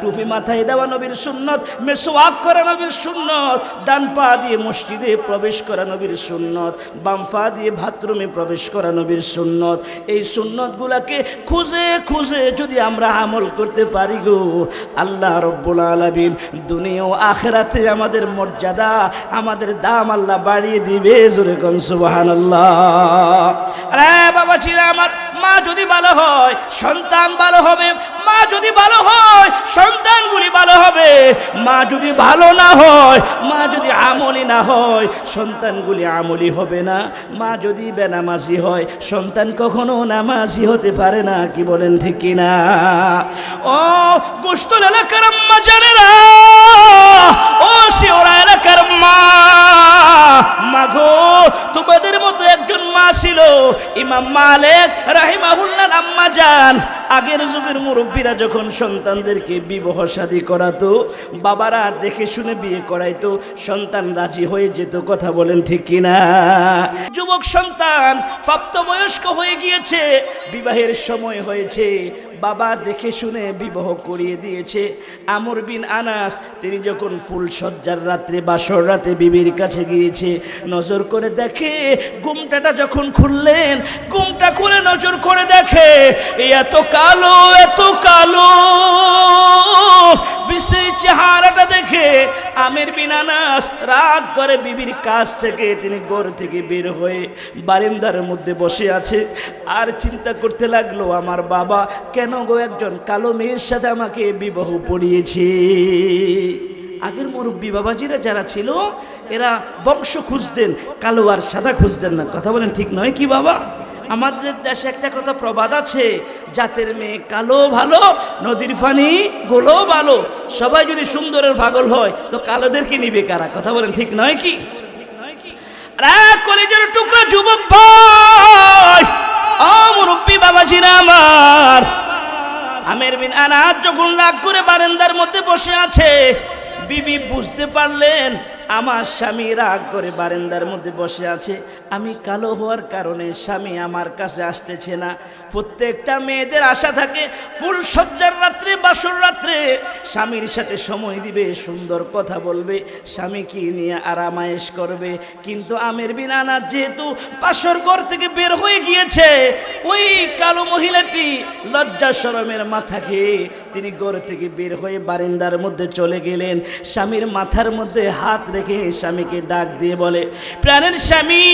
টুপি মাথায় দেওয়া নবীর সুন্নত, মেসওয়াক করা নবীর সুন্নত, ডান পা দিয়ে মসজিদে প্রবেশ করা নবীর সুন্নত, বাম পা দিয়ে বাথরুমে প্রবেশ করা নবীর সুন্নত। এই সুন্নতগুলাকে খুঁজে খুঁজে যদি আমরা আমল করতে পারি গো, আল্লাহ রব্বুল আলামিন দুনিয়া ও আখিরাতে আমাদের মর্যাদা, আমাদের দাম আল্লাহ বাড়িয়ে দিবে। জোরে কোন সুবহানাল্লাহ। আরে বাবা ছিল আমার, মা যদি ভালো হয় সন্তান ভালো হবে, মা যদি ভালো হয় সন্তানগুলি ভালো হবে, মা যদি ভালো না হয়, মা যদি আমলি না হয়, সন্তানগুলি আমলি হবে না। মা যদি বেনামাজি হয়, সন্তান কখনো নামাজি হতে পারে না। কি বলেন ঠিক কিনা? ও গোশতল এলাকার আম্মা জানেরা, ও শিওরা এলাকার মা, মাগো তোমাদের মতো একজন মা ছিল ইমাম মালিক রাহিমাহুল্লাহ আম্মা জান। আগের যুগের মুরব্বীরা যখন সন্তানদেরকে বিবাহ শাদী করাতো, বাবারা দেখে শুনে বিয়ে করাইতো, সন্তান রাজি হয়ে যেত। কথা বলেন ঠিক কিনা? যুবক সন্তান প্রাপ্তবয়স্ক হয়ে গিয়েছে, বিবাহের সময় হয়েছে, বাবা দেখে শুনে বিবাহ করিয়ে দিয়েছে। আমর বিন আনাস তিনি যখন ফুল সজ্জার রাত্রে, বাসর রাতে বিবির কাছে গিয়েছে, নজর করে দেখে, ঘুমটাটা যখন খুললেন, ঘুমটা খুলে নজর করে দেখে এত কালো, এত কালো। বিশ্বের চেহারাটা দেখে আমির বিন আনাস রাগ করে বিবির কাছ থেকে তিনি ঘর থেকে বের হয়ে বারান্দার মধ্যে বসে আছে, আর চিন্তা করতে লাগলো, আমার বাবা কেন গো একজন কালো মেয়ের সাথে আমাকে বিবাহ পড়িয়েছে। আগের মুরব্বী বাবাজিরা যারা ছিল, এরা বংশ খুঁজতেন, কালো আর সাদা খুঁজতেন না। কথা বলেন ঠিক নয় কি বাবা? আমাদের দেশে একটা কথা প্রবাদ আছে, জাতের মেয়ে কালো ভালো, নদীর পানি গোলো ভালো। সবাই যদি সুন্দরের পাগল হয় তো কালোদেরকে নিবে কারা? কথা বলেন ঠিক নয় কি? কলেজের টুকরা যুবক ভাই, ও মুরব্বী বাবাজিরা আমার, আমির বিন আনাস যখন রাগ করে বারান্দার মধ্যে বসে আছে, বিবি বুঝতে পারলেন আমার স্বামী রাগ করে বারান্দার মধ্যে বসে আছে, আমি কালো হওয়ার কারণে স্বামী আমার কাছে আসতেছে না। প্রত্যেকটা মেয়েদের আশা থাকে ফুল সজ্জার রাত্রে, বাসর রাত্রে স্বামীর সাথে সময় দিবে, সুন্দর কথা বলবে, স্বামীকে নিয়ে আরামায়েশ করবে। কিন্তু আমির বিন আনাস যেহেতু বাসর ঘর থেকে বের হয়ে গিয়েছে, ওই কালো মহিলাটি লজ্জা শরমের মাথা খেয়ে তিনি ঘর থেকে বের হয়ে বারান্দার মধ্যে চলে গেলেন। স্বামীর মাথার মধ্যে হাত রেখে স্বামীকে ডাক দিয়ে বলে, প্রাণের স্বামী,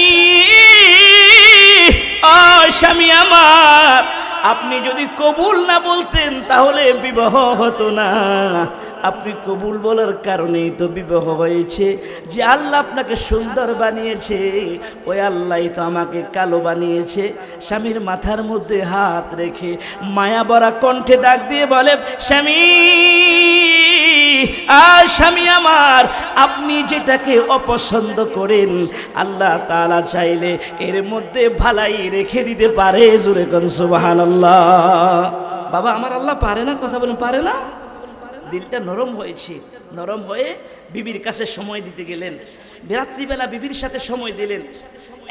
ও স্বামী আমার, আপনি যদি কবুল না বলতেন তাহলে বিবাহ হতো না। আপনি কবুল বলার কারণেই তো বিবাহ হয়েছে। যে আল্লাহ আপনাকে সুন্দর বানিয়েছে, ওই আল্লাহই তো আমাকে কালো বানিয়েছে। স্বামীর মাথার মধ্যে হাত রেখে মায়া ভরা কণ্ঠে ডাক দিয়ে বলে, স্বামী, আর স্বামী আমার, আপনি যেটাকে অপছন্দ করেন আল্লাহ তাআলা চাইলে এর মধ্যে ভালাই রেখে দিতে পারে। জোরে কোন সুবহানাল্লাহ। বাবা আমার আল্লাহ পারে না? কথা বলেন পারে না? দিলটা নরম হয়েছে, নরম হয়ে বিবির কাছে সময় দিতে গেলেন। রাত্রিবেলা বিবির সাথে সময় দিলেন,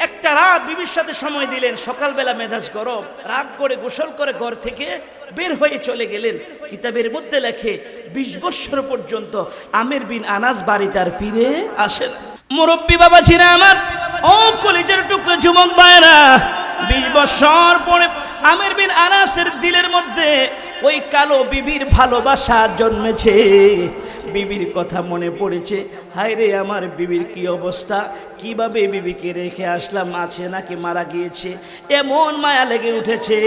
একটা রাত বিবির সাথে সময় দিলেন। সকালবেলা মেজাজ গরম, রাগ করে গোসল করে ঘর থেকে বের হয়ে চলে গেলেন। কিতাবের মধ্যে লেখে 20 বছর পর্যন্ত আমির বিন আনাস বাড়িতে আর ফিরে আসেন। মুরব্বী বাবা ছিল আমার, ও কলিজার টুকরো যুবক ভাইরা, 20 বছর পরে আমির বিন আনাসের দিলের মধ্যে ওই কালো বিবির ভালোবাসা জন্মেছে। বিবির কথা মনে পড়েছে। হায় রে আমার বিবির কি অবস্থা, কিভাবে বিবিকে রেখে আসলাম, আছে নাকি মারা গিয়েছে, এমন মায়া লেগে উঠেছে।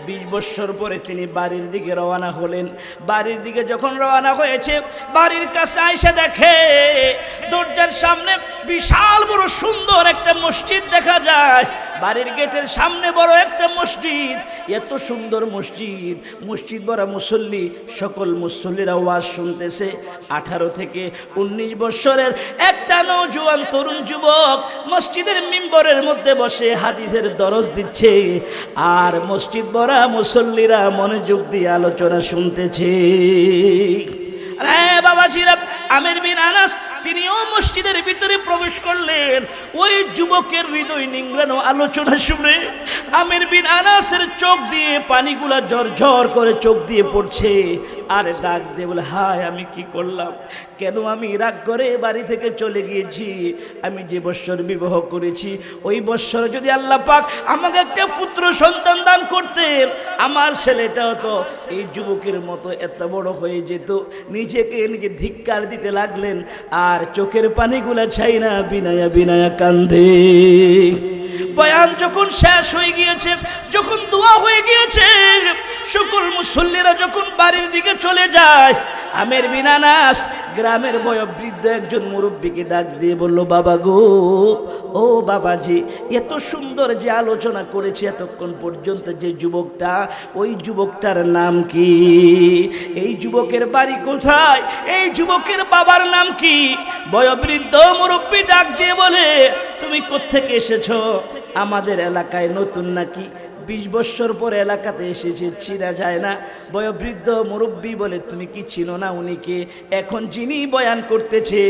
20 বছর পরে তিনি বাড়ির দিকে রওনা হলেন। বাড়ির দিকে যখন রওনা হয়েছে, বাড়ির কাছে আইসা দেখে দরজার সামনে বিশাল বড় সুন্দর একটা মসজিদ দেখা যায়। বাড়ির গেটের সামনে বড় একটা মসজিদ, এত সুন্দর মসজিদ, মসজিদ বড় মুসল্লি, সকল মুসল্লিরা ওয়াজ শুনতেছে। 18 থেকে 19 বছরের একটা নওজোয়ান তরুণ যুবক মসজিদের মিম্বরের মধ্যে বসে হাদিসের দরজ দিচ্ছে, আর মসজিদ ভরা মুসল্লিরা মনোযোগ দিয়ে আলোচনা শুনতেছে। আরে বাবাজিরা, আমির বিন আনাস তিনিও মসজিদের ভিতরে প্রবেশ করলেন। ওই যুবকের হৃদয় নিংড়ানো আলোচনা শুনে আমির বিন আনাসের চোখ দিয়ে পানিগুলা ঝরঝর করে চোখ দিয়ে পড়ছে। আর ডাক দিয়ে বলে, হায় আমি কি করলাম, কেন আমি রাগ করে বাড়ি থেকে চলে গিয়েছি। আমি যে বৎসর বিবাহ করেছি, ওই বৎসর যদি আল্লাহ পাক আমাকে একটা পুত্র সন্তান দান করতেন, আমার ছেলেটাও তো এই যুবকের মতো এত বড় হয়ে যেত। নিজেকে নিজে ধিক্কার দিতে লাগলেন, আর চোখের পানিগুলা ছাই না বিনায়া বিনায়া কান্দে। বয়ান যখন শেষ হয়ে গিয়েছে, যখন দোয়া হয়ে গিয়েছে, সকল মুসল্লিরা যখন বাড়ির দিকে চলে যায়, আমির বিন আনাস গ্রামের বয়োবৃদ্ধ একজন মুরব্বীকে ডাক দিয়ে বলল, বাবা গো, ও বাবাজি, এত সুন্দর যে আলোচনা করেছে এতক্ষণ পর্যন্ত যে যুবকটা, ওই যুবকটার নাম কি? এই যুবকের বাড়ি কোথায়? এই যুবকের বাবার নাম কি? বয়োবৃদ্ধ মুরব্বী ডাক দিয়ে বলে, তুমি কোত্থেকে এসেছো? আমাদের এলাকায় নতুন নাকি? 20 বছর পরে এলাকাতে এসেছে, চিনা যায় না। বয়োবৃদ্ধ মুরব্বী বলে, তুমি কি চিনো না উনিকে? এখন যিনি বয়ান করতেছে,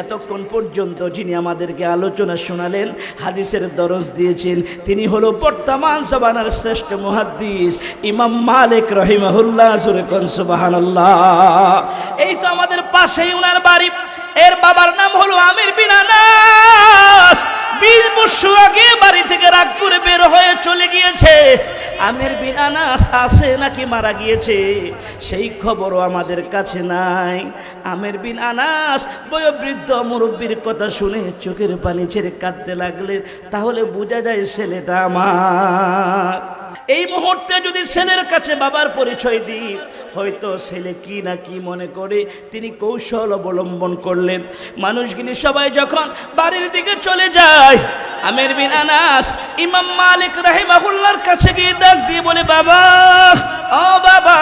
এতক্ষণ পর্যন্ত যিনি আমাদেরকে আলোচনা শোনালেন, হাদিসের দরজ দিয়েছেন, তিনি হলো বর্তমান জমানার শ্রেষ্ঠ মুহাদ্দিস ইমাম মালিক রহিমাহুল্লাহ। সুরে কোন সুবহানাল্লাহ। এই তো আমাদের পাশেই উনার বাড়ি। এর বাবার নাম হলো আমির বিন আনাস। 20 বছর আগে বাড়ি থেকে রাগ করে বের হয়ে চলে গিয়েছে। আমির বিন আনাস আছে নাকি মারা গিয়েছে, সেই খবরও আমাদের কাছে নাই। আমির বিন আনাস বয়োবৃদ্ধ মুরব্বীর কথা শুনে চোখের পানি ছেড়ে কাঁদতে লাগলে, তাহলে বোঝা যায় ছেলেটা আমার। এই মুহূর্তে যদি ছেলের কাছে বাবার পরিচয় দিই, হয়তো ছেলে কি না কি মনে করে তিনি কৌশল অবলম্বন করলেন। মানুষগুলি সবাই যখন বাড়ির দিকে চলে যায়, আমির বিন আনাস ইমাম মালিক রাহিমাহুল্লাহর কাছে গিয়ে ডাক দিয়ে বলে, বাবা, ও বাবা,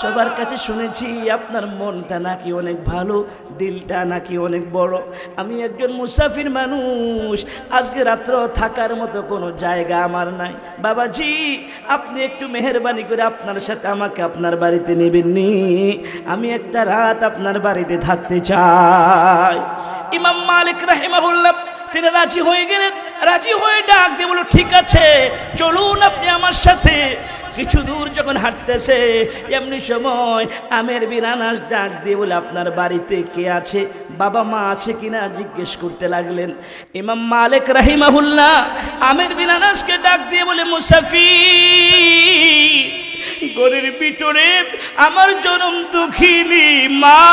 সবার কাছে শুনেছি আপনার মনটা নাকি অনেক ভালো, দিলটা নাকি অনেক বড়। আমি একজন মুসাফির মানুষ, আজকে রাত্র থাকার মতো কোনো জায়গা আমার নাই। বাবাজি, আপনি একটু মেহেরবানি করে আপনার সাথে আমাকে আপনার বাড়িতে নেবেননি? আমি একটা রাত আপনার বাড়িতে থাকতে চাই। ইমাম মালিক রাহিমাহুল্লাহ তিনি রাজি হয়ে গেলেন। রাজি হয়ে ডাক দিয়ে বলল, ঠিক আছে, চলুন আপনি আমার সাথে। কিছু দূর যখন হাঁটতেছে, এমনি সময় আমির বিন আনাস ডাক দিয়ে বলে, আপনার বাড়িতে কে আছে, বাবা মা আছে কিনা জিজ্ঞেস করতে লাগলেন। ইমাম মালিক রাহিমাহুল্লাহ আমির বিন আনাসকে ডাক দিয়ে বলে, মুসাফির, ঘরের ভিতরে আমার জনম দুঃখিনী মা,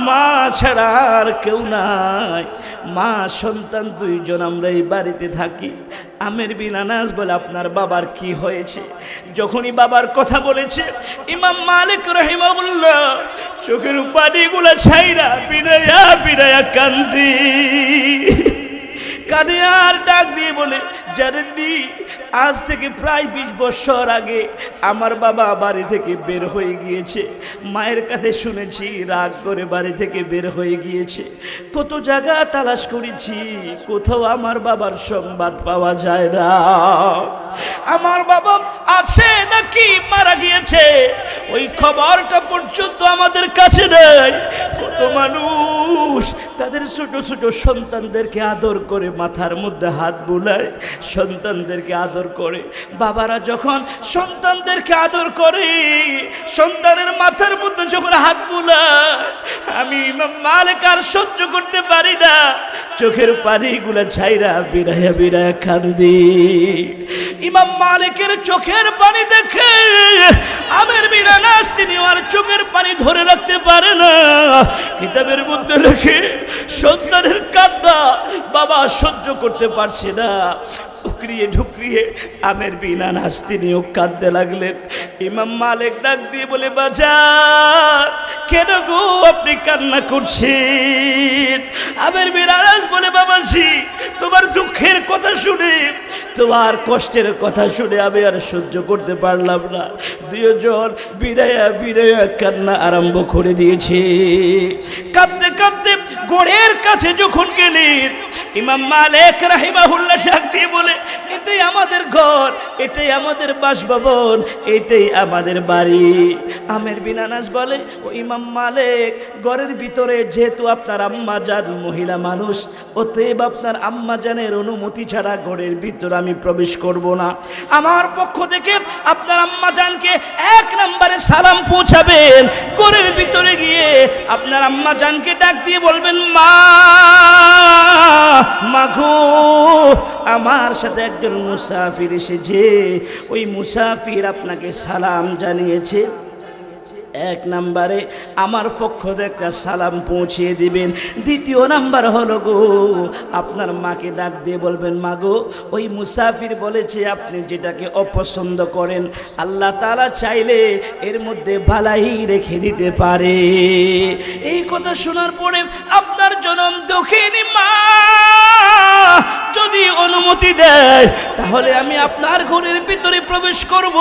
মা ছাড়া আর কেউ নাই। মা সন্তান দুইজন আমরা এই বাড়িতে থাকি। আমির বিন আনাস বলে, আপনার বাবার কি হয়েছে? যখনই বাবার কথা বলেছে, ইমাম মালিক রাহিমাহুল্লাহ চোখের পানিগুলা ছাইরা বিনায়া বিনায়া কান্দি। কাঁদে আর ডাক দিয়ে বলে, জানেননি, আজ থেকে প্রায় 20 বছর আগে আমার বাবা বাড়ি থেকে বের হয়ে গিয়েছে। মায়ের কাছে শুনেছি রাগ করে বাড়ি থেকে বের হয়ে গিয়েছে। কত জায়গা তালাশ করেছি, কোথাও আমার বাবার সংবাদ পাওয়া যায় না। আমার বাবা আছে নাকি মারা গিয়েছে, ওই খবরটা পর্যন্ত আমাদের কাছে নেই। কত মানুষ তার তাদের ছোট ছোট সন্তানদেরকে আদর করে মাথার মধ্যে হাত বুলায়, সন্তানদেরকে আদর করে। বাবারা যখন সন্তানদেরকে আদর করে, সন্তানের মাথার মধ্যে যখন হাত বুলায়, আমি ইমাম মালিক আর সহ্য করতে পারি না, চোখের পানিগুলা ছাইরা বিড়াইয়া বিড়াইয়া কান্দি। ইমাম মালিকের চোখের পানি দেখে আমের বিন আনাস তিনি আর চোখের পানি ধরে রাখতে পারে না। কিতাবের মধ্যে লেখে সন্তানের কান্না বাবা সহ্য করতে পারছে না, ঢুকরিয়ে ঢুকরিয়ে আমের বিন আনাস তিনিও কাঁদতে লাগলেন। ইমাম মালিক ডাক দিয়ে বলে, বাজার কেন গো আপনি কান্না করছেন? আমের বিন আনাস বলে, বাবাজি তোমার দুঃখের কথা শুনে, তোমার কষ্টের কথা শুনে আমি আর সহ্য করতে পারলাম না। দুজন বিড়াইয়া বিড়াইয়া কান্না আরম্ভ করে দিয়েছে। কাঁদতে কাঁদতে গোড়ের কাছে যখন গেলেন, ইমাম মালিক রাহিমাহুল্লাহ ডাক দিয়ে বলে, এটাই আমাদের ঘর, এটাই আমাদের বাসভবন, এটাই আমাদের বাড়ি। আমের বিন আনাস বলে, ও ইমাম মালিক, ঘরের ভিতরে যেহেতু আপনার আম্মা জান মহিলা মানুষ, অতএব আপনার আম্মা জানের অনুমতি ছাড়া ঘরের ভিতরে আমি প্রবেশ করব না। আমার পক্ষ থেকে আপনার আম্মা জানকে 1 নম্বরে সালাম পৌঁছাবেন। ঘরের ভিতরে গিয়ে আপনার আম্মা জানকে ডাক দিয়ে বলবেন, মা মাগো আমার সাথে একজন মুসাফির এসেছে, ওই মুসাফির আপনাকে সালাম জানিয়েছে। 1 নম্বরে আমার পক্ষ থেকে একটা সালাম পৌঁছিয়ে দিবেন। 2 নাম্বার হলো গো, আপনার মাকে ডাক দিয়ে বলবেন, মা গো ওই মুসাফির বলেছে আপনি যেটাকে অপছন্দ করেন, আল্লাহ তাআলা চাইলে এর মধ্যে ভালাই রেখে দিতে পারে। এই কথা শোনার পরে আপনার জনম দক্ষিণী মা যদি অনুমতি দেয় তাহলে আমি আপনার ঘরের ভিতরে প্রবেশ করব,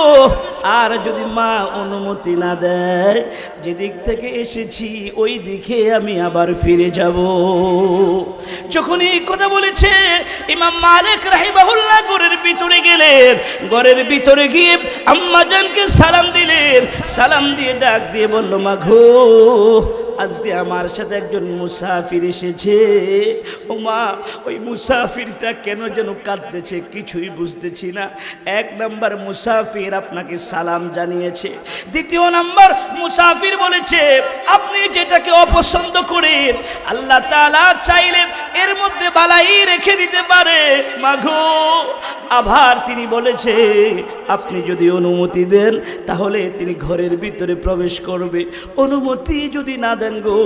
আর যদি মা অনুমতি না দেয়, যেদিক থেকে এসেছি ওই দিকে আমি আবার ফিরে যাব। যখন এই কথা বলেছে, ইমাম মালিক রাহিমাহুল্লাহ ঘরের ভিতরে গেলেন। ঘরের ভিতরে গিয়ে আম্মা জানকে সালাম দিলেন। সালাম দিয়ে ডাক দিয়ে বলল, মা গো আজকে আমার সাথে একজন মুসাফির এসেছে। ও মা, ওই মুসাফিরটা কেন যেন কাঁদতেছে, কিছুই বুঝতেছি না। 1 নাম্বার মুসাফির আপনাকে সালাম জানিয়েছে। 2 নাম্বার মুসাফির বলেছে আপনি যেটাকে অপছন্দ করেন আল্লাহ তাআলা চাইলে এর মধ্যে বালাই রেখে দিতে পারে। মাগো, আবার তিনি বলেছে আপনি যদি অনুমতি দেন তাহলে তিনি ঘরের ভিতরে প্রবেশ করবে। অনুমতি যদি না দেন গো,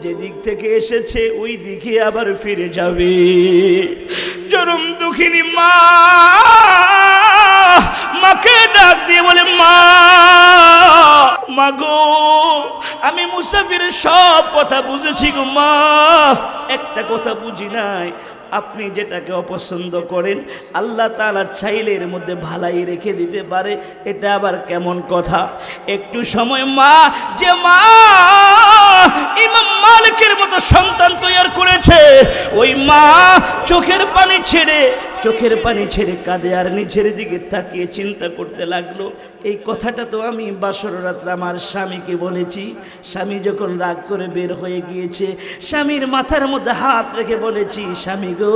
যেদিক থেকে এসেছে ওই দিকে আবার ফিরে যাবে। চরম দুঃখিনী মা মাকে ডাক দিয়ে বলে, মা মাগো আমি মুসাফিরের সব কথা বুঝেছি গো মা, একটা কথা বুঝি নাই, আপনি যেটাকে অপছন্দ করেন আল্লাহ তাআলা চাইলে এর মধ্যে ভালাই রেখে দিতে পারে, এটা আবার কেমন কথা? একটু সময় মা, যে মা ইমাম মালিকের মতো সন্তান তৈরি করেছে, ওই মা চোখের পানি ছেড়ে কাঁদে আর নিচের দিকে তাকিয়ে চিন্তা করতে লাগলো, এই কথাটা তো আমি বাসর রাত্রে আমার স্বামীকে বলেছি। স্বামী যখন রাগ করে বের হয়ে গিয়েছে, স্বামীর মাথার মধ্যে হাত রেখে বলেছি, স্বামী গো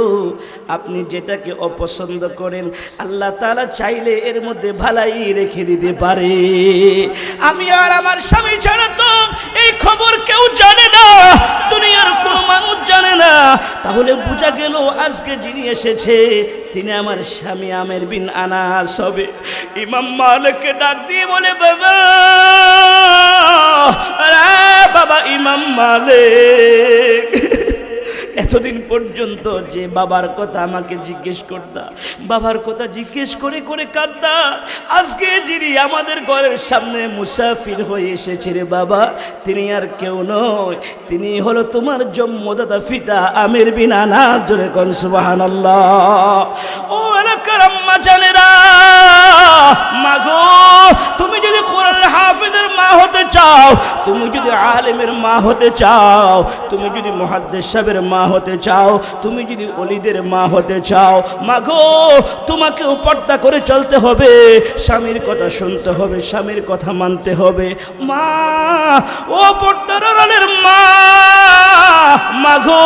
আপনি যেটাকে অপছন্দ করেন আল্লাহ তাআলা চাইলে এর মধ্যে ভালাই রেখে দিতে পারে। আমি আর আমার স্বামী ছাড়া তো এই খবর কেউ জানে না, দুনিয়ার কোনো মানুষ জানে না। তাহলে বোঝা গেল আজকে যিনি এসেছে তিনি আমার স্বামী আমের বিন আনাস হবে। ইমাম মালিককে ডাক দিয়ে বলে, বাবা বাবা ইমাম মালিক, এতদিন পর্যন্ত যে বাবার কথা আমাকে জিজ্ঞেস করতা, বাবার কথা জিজ্ঞেস করে করে কাঁদতা, আজকে যিনি আমাদের ঘরের সামনে মুসাফির হয়ে এসেছে রে বাবা, তিনি আর কেউ নয়, তিনি হলো তোমার জন্মদাতা পিতা আমের বিন আনাস। জোরে কোন সুবহানাল্লাহ। ও এলাকার আম্মা জানেরা, মাগো তুমি যদি কোরআনের হাফেজের মা হতে চাও, তুমি যদি আলেমের মা হতে চাও, তুমি যদি মুহাদ্দিস সাহেবের মা হতে হতে চাও, তুমি যদি ওলিদের মা হতে চাও, মাগো তোমাকেও পর্দা করে চলতে হবে, স্বামীর কথা শুনতে হবে, স্বামীর কথা মানতে হবে। মা, ও পর্দার আড়ালের মা, মাগো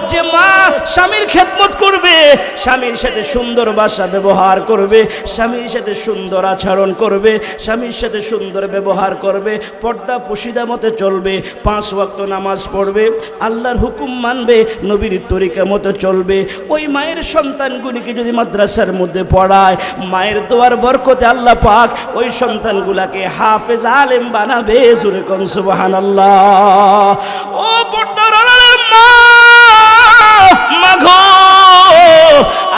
যে মা স্বামীর খেদমত করবে, স্বামীর সাথে সুন্দর ভাষা ব্যবহার করবে, স্বামীর সাথে সুন্দর আচরণ করবে, স্বামীর সাথে সুন্দর ব্যবহার করবে, পর্দা পশিদা মতে চলবে, 5 ওয়াক্ত নামাজ পড়বে, আল্লাহর হুকুম মানবে, নবীর তরিকা মতো চলবে, ওই মায়ের সন্তানগুলিকে যদি মাদ্রাসার মধ্যে পড়ায়, মায়ের দোয়ার বরকতে আল্লাহ পাক ওই সন্তানগুলাকে হাফেজ আলেম বানাবে। জোরে কোন সুবহানাল্লাহ। ও পর্দার আড়ালের মা, মাগো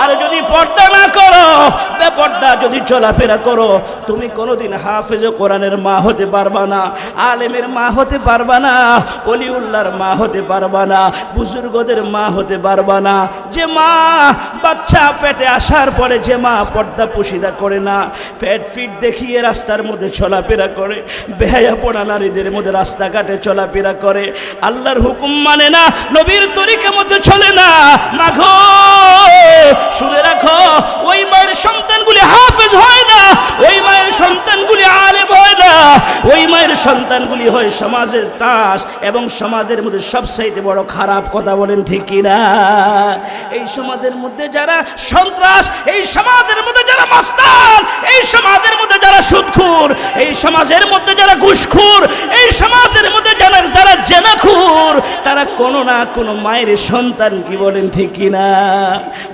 আর যদি পর্দা না করো, বেপর্দা যদি চলাফেরা করো, তুমি কোনোদিন হাফেজ কোরআনের মা হতে পারবা না, আলেমের মা হতে পারবা না, ওলিউল্লাহর মা হতে পারবা না, বুজুর্গদের মা হতে পারবা না। যে মা বাচ্চা পেটে আসার পরে যে মা পর্দা পুশিদা করে না, ফ্যাট ফিট দেখিয়ে রাস্তার মধ্যে চলাফেরা করে, বেহায়াপনা নারীদের মধ্যে রাস্তাঘাটে চলাফেরা করে, আল্লাহর হুকুম মানে না, নবীর তরিকা মতো চলে না, মাগো শুনে রাখো, ওই মায়ের সন্তানগুলি হাফেজ হয় না, ওই মায়ের সন্তানগুলি আলেম হয় না, ওই মায়ের সন্তানগুলি হয় সমাজের তাস এবং সমাজের মধ্যে সবচাইতে বড় খারাপ। কথা বলেন ঠিক কিনা? এই সমাজের মধ্যে যারা সন্ত্রাস, এই সমাজের মধ্যে যারা মাস্তান, এই সমাজের মধ্যে যারা সুদখোর, এই সমাজের মধ্যে যারা ঘুষখোর, এই সমাজের মধ্যে যারা জেনাখোর, তারা কোনো না কোনো মায়ের সন্তান। কি বলেন ঠিক কিনা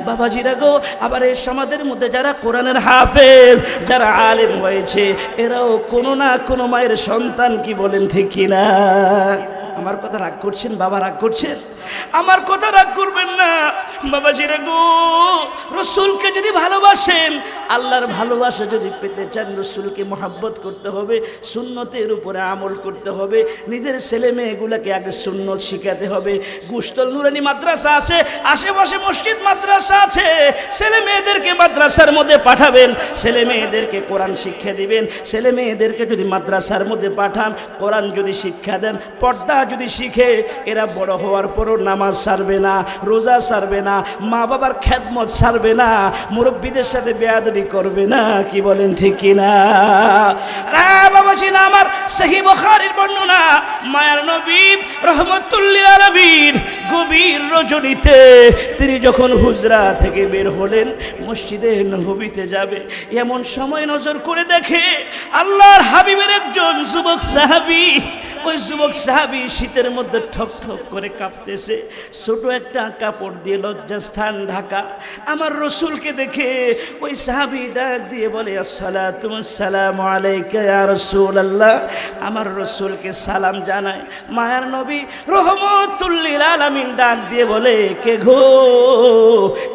বাবাজিরা গো? আবার এই সমাজের মধ্যে যারা কোরআনের হাফেজ, যারা আলেম হয়েছে, এরাও কোনো না কোনো মায়ের সন্তান। কি বলেন ঠিক কিনা? আমার কথা রাগ করছেন বাবা? রাগ করছেন? আমার কথা রাগ করবেন না বাবাজিরা গো। রসুলকে যদি ভালোবাসেন, আল্লাহর ভালোবাসা যদি পেতে চান, রসুলকে মহাব্বত করতে হবে, সুন্নতের উপরে আমল করতে হবে, নিজের ছেলে মেয়েগুলোকে আগে সুন্নত শিখাতে হবে। গুশতল নুরানি মাদ্রাসা আছে, আশেপাশে মসজিদ মাদ্রাসা আছে, ছেলে মেয়েদেরকে মাদ্রাসার মধ্যে পাঠাবেন, ছেলে মেয়েদেরকে কোরআন শিক্ষা দিবেন। ছেলে মেয়েদেরকে যদি মাদ্রাসার মধ্যে পাঠান, কোরআন যদি শিক্ষা দেন, পর্দা যদি শিখে, এরা বড় হওয়ার পরও নামাজ ছাড়বে না, রোজা ছাড়বে না, মা বাবার খেদমত ছাড়বে না, মুরব্বীদের সাথে বেয়াদবি করবে না। কি বলেন ঠিক কিনা বাবাজি? না, আমার সহিহ বুখারীর বর্ণনা, মায়ার নবী রহমাতুল্লিল আলামিন গভীর রজনীতে তিনি যখন হুজরা থেকে বের হলেন, মসজিদে নববীতে যাবে, এমন সময় নজর করে দেখে আল্লাহর হাবিবের একজন যুবক সাহাবী, ওই যুবক সাহাবী শীতের মধ্যে ঠক ঠক করে কাঁপতেছে, ছোট একটা কাপড় দিয়ে লজ্জাস্থান ঢাকা। আমার রসুলকে দেখে ওই সাহাবী ডাক দিয়ে বলে, আসসালাতু ওয়াসসালামু আলাইকা ইয়া রাসূলুল্লাহ। আমার রসুলকে সালাম জানায়। মায়ার নবী রহমাতুল লিল আলামিন ডাক দিয়ে বলে, কে গো,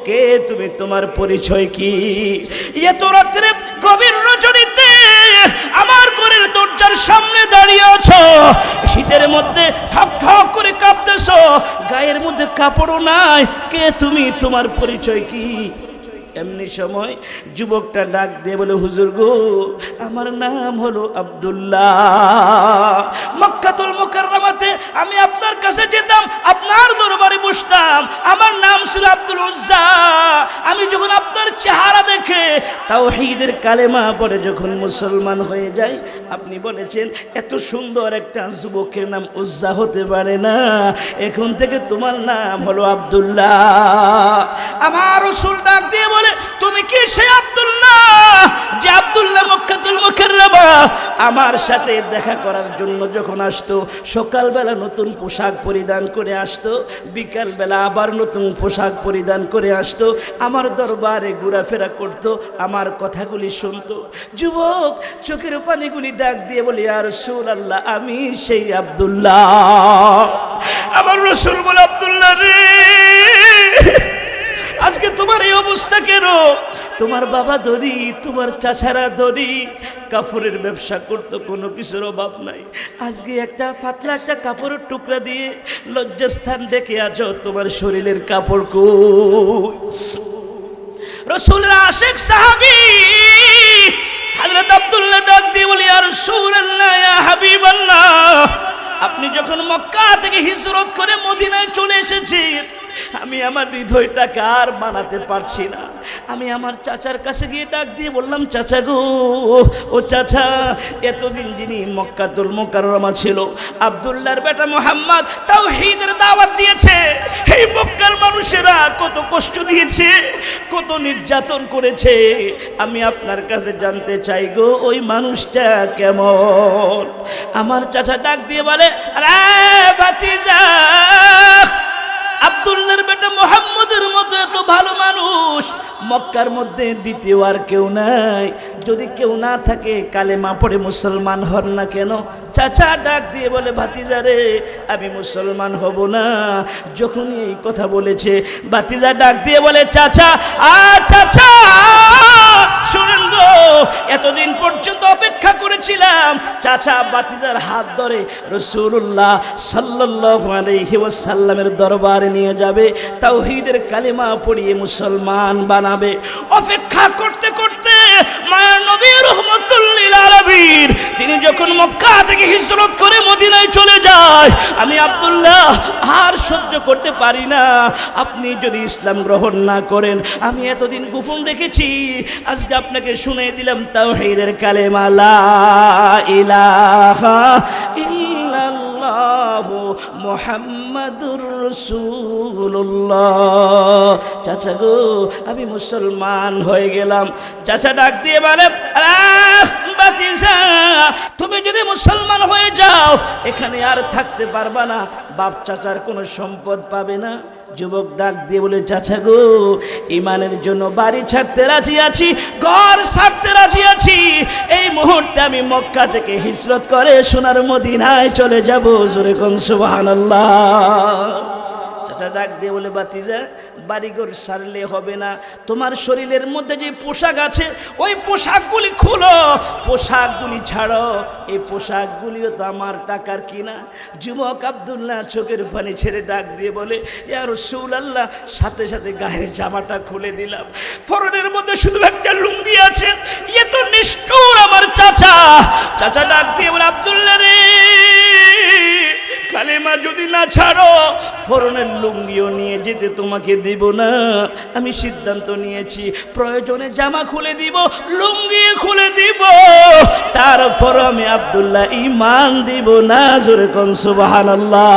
কে তুমি, তোমার পরিচয় কি? এত রাত্রে গভীর রজনীতে আমার ঘরের দরজার সামনে দাঁড়িয়ে আছো, শীতের মধ্যে ঠক ঠক করে কাঁপতেছো, গায়ের মধ্যে কাপড়ও নাই, কে তুমি, তোমার পরিচয় কি? এমনি সময় যুবকটা ডাক দিয়ে বলে, হুজুর গো, আমার নাম হলো আব্দুল্লাহ। মক্কাতুল মুকাররমাতে আমি আপনার কাছে যেতাম, আপনার দরবারে বসতাম, আমার নাম ছিল আব্দুল উজ্জা। আমি যখন আপনার চেহারা দেখে তাওহীদের কালেমা পড়ে যখন মুসলমান হয়ে যাই, আপনি বলেছেন এত সুন্দর একটা যুবকের নাম উজ্জা হতে পারে না, এখন থেকে তোমার নাম হলো আব্দুল্লাহ। আমার রাসূল ডাক দিয়ে বলে, তুমি কি সেই আব্দুল্লাহ যে আব্দুল্লাহ মক্কাতুল মুকাররমা আমার সাথে দেখা করার জন্য যখন আসতো, সকালবেলা নতুন পোশাক পরিধান করে আসতো, বিকালবেলা আবার নতুন পোশাক পরিধান করে আসতো, আমার দরবারে ঘোরাফেরা করতো, আমার কথাগুলি শুনতো। যুবক চোখের পানিগুলি ডাক দিয়ে বলে, ইয়া রাসূলুল্লাহ, আমি সেই আব্দুল্লাহ। আমার রাসূল বলে, আব্দুল্লাহ রে, আজকে তোমার এই অবস্থা কেন? তোমার বাবা ধনী, তোমার চাচারা ধনী, কাপড়ের ব্যবসা করতো, কোনো কিছুর অভাব নাই, আজকে একটা পাতলা একটা কাপড়ের টুকরা দিয়ে লজ্জাস্থান ডেকে আছো, তোমার শরীরের কাপড় কই? রাসূলের আশিক সাহাবী হযরত আব্দুল্লাহ ডাক দিয়ে বলি, ইয়া রাসূলুল্লাহ, ইয়া হাবিবাল্লাহ, আপনি যখন মক্কা থেকে হিজরত করে মদিনায় চলে এসেছেন, আমি আমার হৃদয়টাকে আর মানাতে পারছি না। আমি আমার চাচার কাছে গিয়ে ডাক দিয়ে বললাম, চাচা গো, ও চাচা, এতদিন যিনি মক্কাতুল মুকাররমা ছিল, আব্দুল্লাহর বেটা মুহাম্মদ তাওহীদের দাওয়াত দিয়েছে, এই মক্কার মানুষেরা কত কষ্ট দিয়েছে, কত নির্যাতন করেছে, আমি আপনার কাছে জানতে চাই গো, ওই মানুষটা কেমন? আমার চাচা ডাক দিয়ে বলে, আরে ভাতিজা, আব্দুল্লাহর বেটা মুহাম্মদের মতো এত ভালো মানুষ মক্কার মধ্যে দ্বিতীয় আর কেউ নাই। যদি কেউ না থাকে কালেমা পড়ে মুসলমান হন না কেন? চাচা ডাক দিয়ে বলে, ভাতিজা রে, আমি মুসলমান হব না। যখনই এই কথা বলেছে, ভাতিজা ডাক দিয়ে বলে, চাচা, চাচা শুনেন গো, এতদিন পর্যন্ত অপেক্ষা করেছিলাম। চাচা ভাতিজার হাত ধরে রাসূলুল্লাহ সাল্লাল্লাহু আলাইহি ওয়াসাল্লামের দরবারে নিয়ে যাবে, তাওহীদের কালেমা পড়িয়ে মুসলমান বানাবে। অপেক্ষা করতে করতে মায়ার নবী রাহমাতুল লিল আলামিন তিনি যখন মক্কা থেকে হিজরত করে মদিনায় চলে যায়, আমি আব্দুল্লাহ আর সহ্য করতে পারি না। আপনি যদি ইসলাম গ্রহণ না করেন, আমি এতদিন গোপন রেখেছি, আজকে আপনাকে শুনিয়ে দিলাম তাওহীদের কালেমা, লা ইলাহা ইল্লাল্লাহ মুহাম্মাদুর রাসূলুল্লাহ। চাচা গো, আমি মুসলমান হয়ে গেলাম। চাচা ডাক দিয়ে বলে, ভাতিজা, তুমি যদি মুসলমান হয়ে যাও, এখানে আর থাকতে পারবা না, বাপ চাচার কোনো সম্পদ পাবে না। যুবক ডাক দিয়ে বলে, চাচা গো, ইমানের জন্য বাড়ি ছাড়তে রাজি আছি, ঘর ছাড়তে রাজি আছি। এই মুহূর্তে আমি মক্কা থেকে হিজরত করে সোনার মদিনায় চলে যাব। জোরে কোন সুবহানাল্লাহ। চাচা ডাক দিয়ে বলে, ভাতিজা, বাড়িঘর সারলে হবে না, তোমার শরীরের মধ্যে যে পোশাক আছে ওই পোশাকগুলি খুলো, পোশাকগুলি ছাড়ো, এই পোশাকগুলিও তো আমার টাকার কিনা। যুবক আব্দুল্লাহ চোখের পানি ছেড়ে ডাক দিয়ে বলে, ইয়া রাসূলুল্লাহ, সাথে সাথে গায়ের জামাটা খুলে দিলাম, ফরনের মধ্যে শুধু একটা লুঙ্গি আছে। এ তো নিষ্ঠুর আমার চাচা। চাচা ডাক দিয়ে বলে, আব্দুল্লাহ রে, কালেমা যদি না ছাড়ো, ফরনের লুঙ্গিও নিয়ে যেতে তোমাকে দিব না। আমি সিদ্ধান্ত নিয়েছি, প্রয়োজনে জামা খুলে দিব, লুঙ্গি খুলে দিব, তারপর আমি আব্দুল্লাহ ঈমান দিব না। জোরে কোন সুবহানাল্লাহ।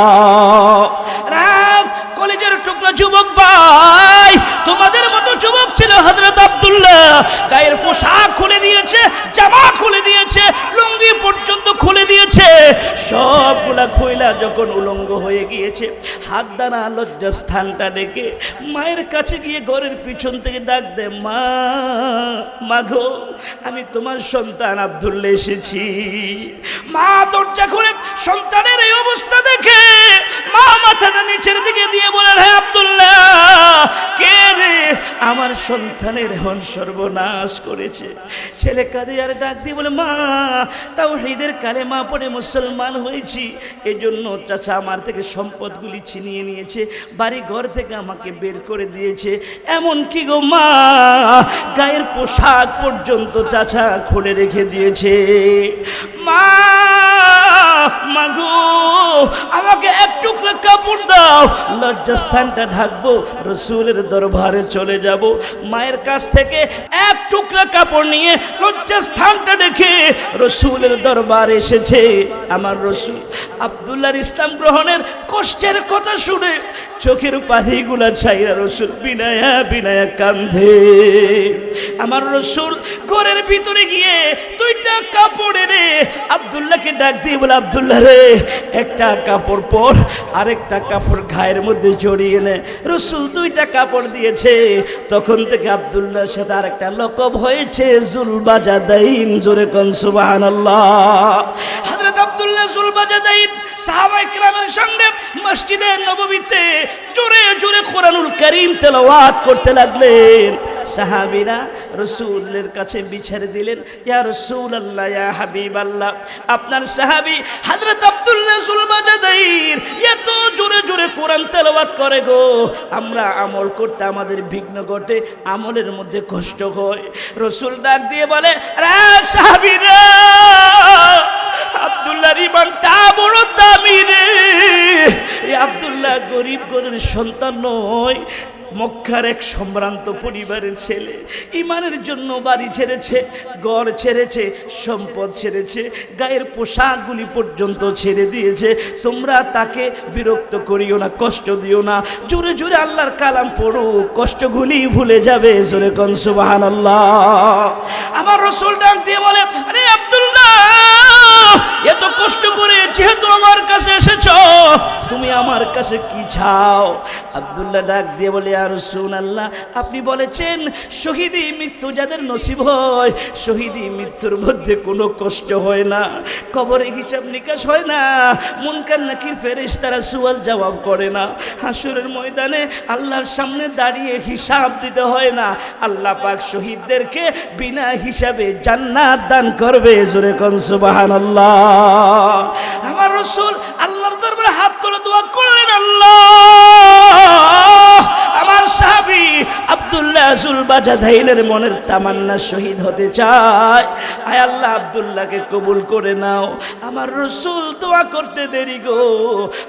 রাগ কলেজের টুকরা যুবক ভাই, তোমাদের মতো যুবক ছিল হযরত আব্দুল্লাহ, গায়ের পোশাক খুলে দিয়েছে, জামা খুলে দিয়েছে, লুঙ্গি পর্যন্ত খুলে দিয়েছে। সবগুলা খুইলা যখন উলঙ্গ হয়ে গিয়েছে, হাত দানা লজ্জাস্থানটা ডেকে মায়ের কাছে গিয়ে ঘরের পিছন থেকে ডাক দে, মা, মাগো, আমি তোমার সন্তান আব্দুল্লাহ এসেছি। মা দরজা খুলে সন্তানের এই অবস্থা দেখে মা মাথাটা নিচের দিকে দিয়ে বলে, হে আব্দুল্লাহ, কে রে? আমার সন্তানের এখন সর্বনাশ করেছে। ছেলে কাঁদে আর ডাক দিয়ে বলে, মা, তাওহীদের কালেমা পড়ে মুসলমান হয়েছি, এজন্য চাচা আমার থেকে সম্পদগুলি ছিনিয়ে নিয়েছে, বাড়ি ঘর থেকে আমাকে বের করে দিয়েছে। এমন কি গো মা, গায়ের পোশাক পর্যন্ত চাচা খুলে রেখে দিয়েছে। মা, মাগো, আমাকে এক টুকরা কাপড় দাও, লজ্জাস্থানটা ঢাকবো, রাসূলের দরবারে চলে যাব। মায়ের কাছ থেকে এক টুকরা কাপড় নিয়ে লজ্জাস্থানটা ঢেকে রাসূলের দরবারে এসেছে। আমার রাসূল আব্দুল্লাহর ইসলাম গ্রহণের কষ্টের কথা শুনে চোখের পানিগুলা ছাইরা রাসূল বিনায়া বিনায়া কাঁদে। আমার রাসূল ঘরের ভিতরে গিয়ে দুইটা কাপড় এনে আব্দুল্লাহকে ডাক দিয়ে বলে, আব্দুল্লাহ রে, একটা কাপড় পর, আরেকটা কাপড় গায়ের মধ্যে জড়িয়ে নে। রাসূল দুইটা কাপড় দিয়েছে। তখন থেকে আব্দুল্লাহর সাথে আরেকটা লকব হয়েছে, জুলবাজাদাইন। জোরে কোন সুবহানাল্লাহ। হযরত আব্দুল্লাহ জুলবাজাদাইন সাহাবায়ে কেরামের সঙ্গে মসজিদে নববীতে জোরে জোরে কোরআনুল কারীম তেলাওয়াত করতে লাগলেন। সাহাবীরা রাসূলের কাছে বিচার দিলেন, ইয়া রাসূলুল্লাহ, ইয়া হাবিবাল্লাহ, আপনার সাহাবী হযরত আব্দুল্লাহ জুলবাজাদাইন এত জোরে জোরে কোরআন তেলাওয়াত করে গো, আমরা আমল করতে আমাদের বিঘ্ন ঘটে, আমলের মধ্যে কষ্ট হয়। রাসূল ডাক দিয়ে বলে, রে সাহাবীরা, আব্দুল্লাহর ঈমানটা বড় দামি রে, গরিব ঘরের সন্তান নয়, মক্কার এক সম্ভ্রান্ত পরিবারের ছেলে। ইমানের জন্য বাড়ি ছেড়েছে, ঘর ছেড়েছে, সম্পদ ছেড়েছে, গায়ের পোশাকগুলি পর্যন্ত ছেড়ে দিয়েছে। তোমরা তাকে বিরক্ত করিও না, কষ্ট দিও না, জোরে জোরে আল্লাহর কালাম পড়ো, কষ্টগুলি ভুলে যাবে। জোরে কোন সুবহানাল্লাহ। আমার রাসূল ডাক দিয়ে বলে, আরে আব্দুল্লাহ, এত কষ্ট করে যেহেতু আমার কাছে এসেছো, তুমি আমার কাছে কি চাও? আব্দুল্লাহ ডাক দিয়ে বলে, ইয়া রাসূলুল্লাহ, আপনি বলেছেন শহীদি মৃত্যু যাদের নসিব হয়, শহীদি মৃত্যুর মধ্যে কোনো কষ্ট হয় না, কবরে হিসাব নিকাশ হয় না, মুনকার নাকির ফেরেশতারা সুয়াল জবাব করে না, হাসরের ময়দানে আল্লাহর সামনে দাঁড়িয়ে হিসাব দিতে হয় না, আল্লাহ পাক শহীদদেরকে বিনা হিসাবে জান্নাত দান করবে। জোরে কোন সুবহানাল্লাহ। আমার রাসূল আল্লাহর দরবারে হাত তুলে দোয়া করলেন, আল্লাহ, আমার সাহাবী আব্দুল্লাহ জুলবাজাদাইনের মনের তামান্না শহীদ হতে চায়, আয় আল্লাহ আব্দুল্লাহকে কবুল করে নাও। আমার রাসূল দোয়া করতে দেরি গো,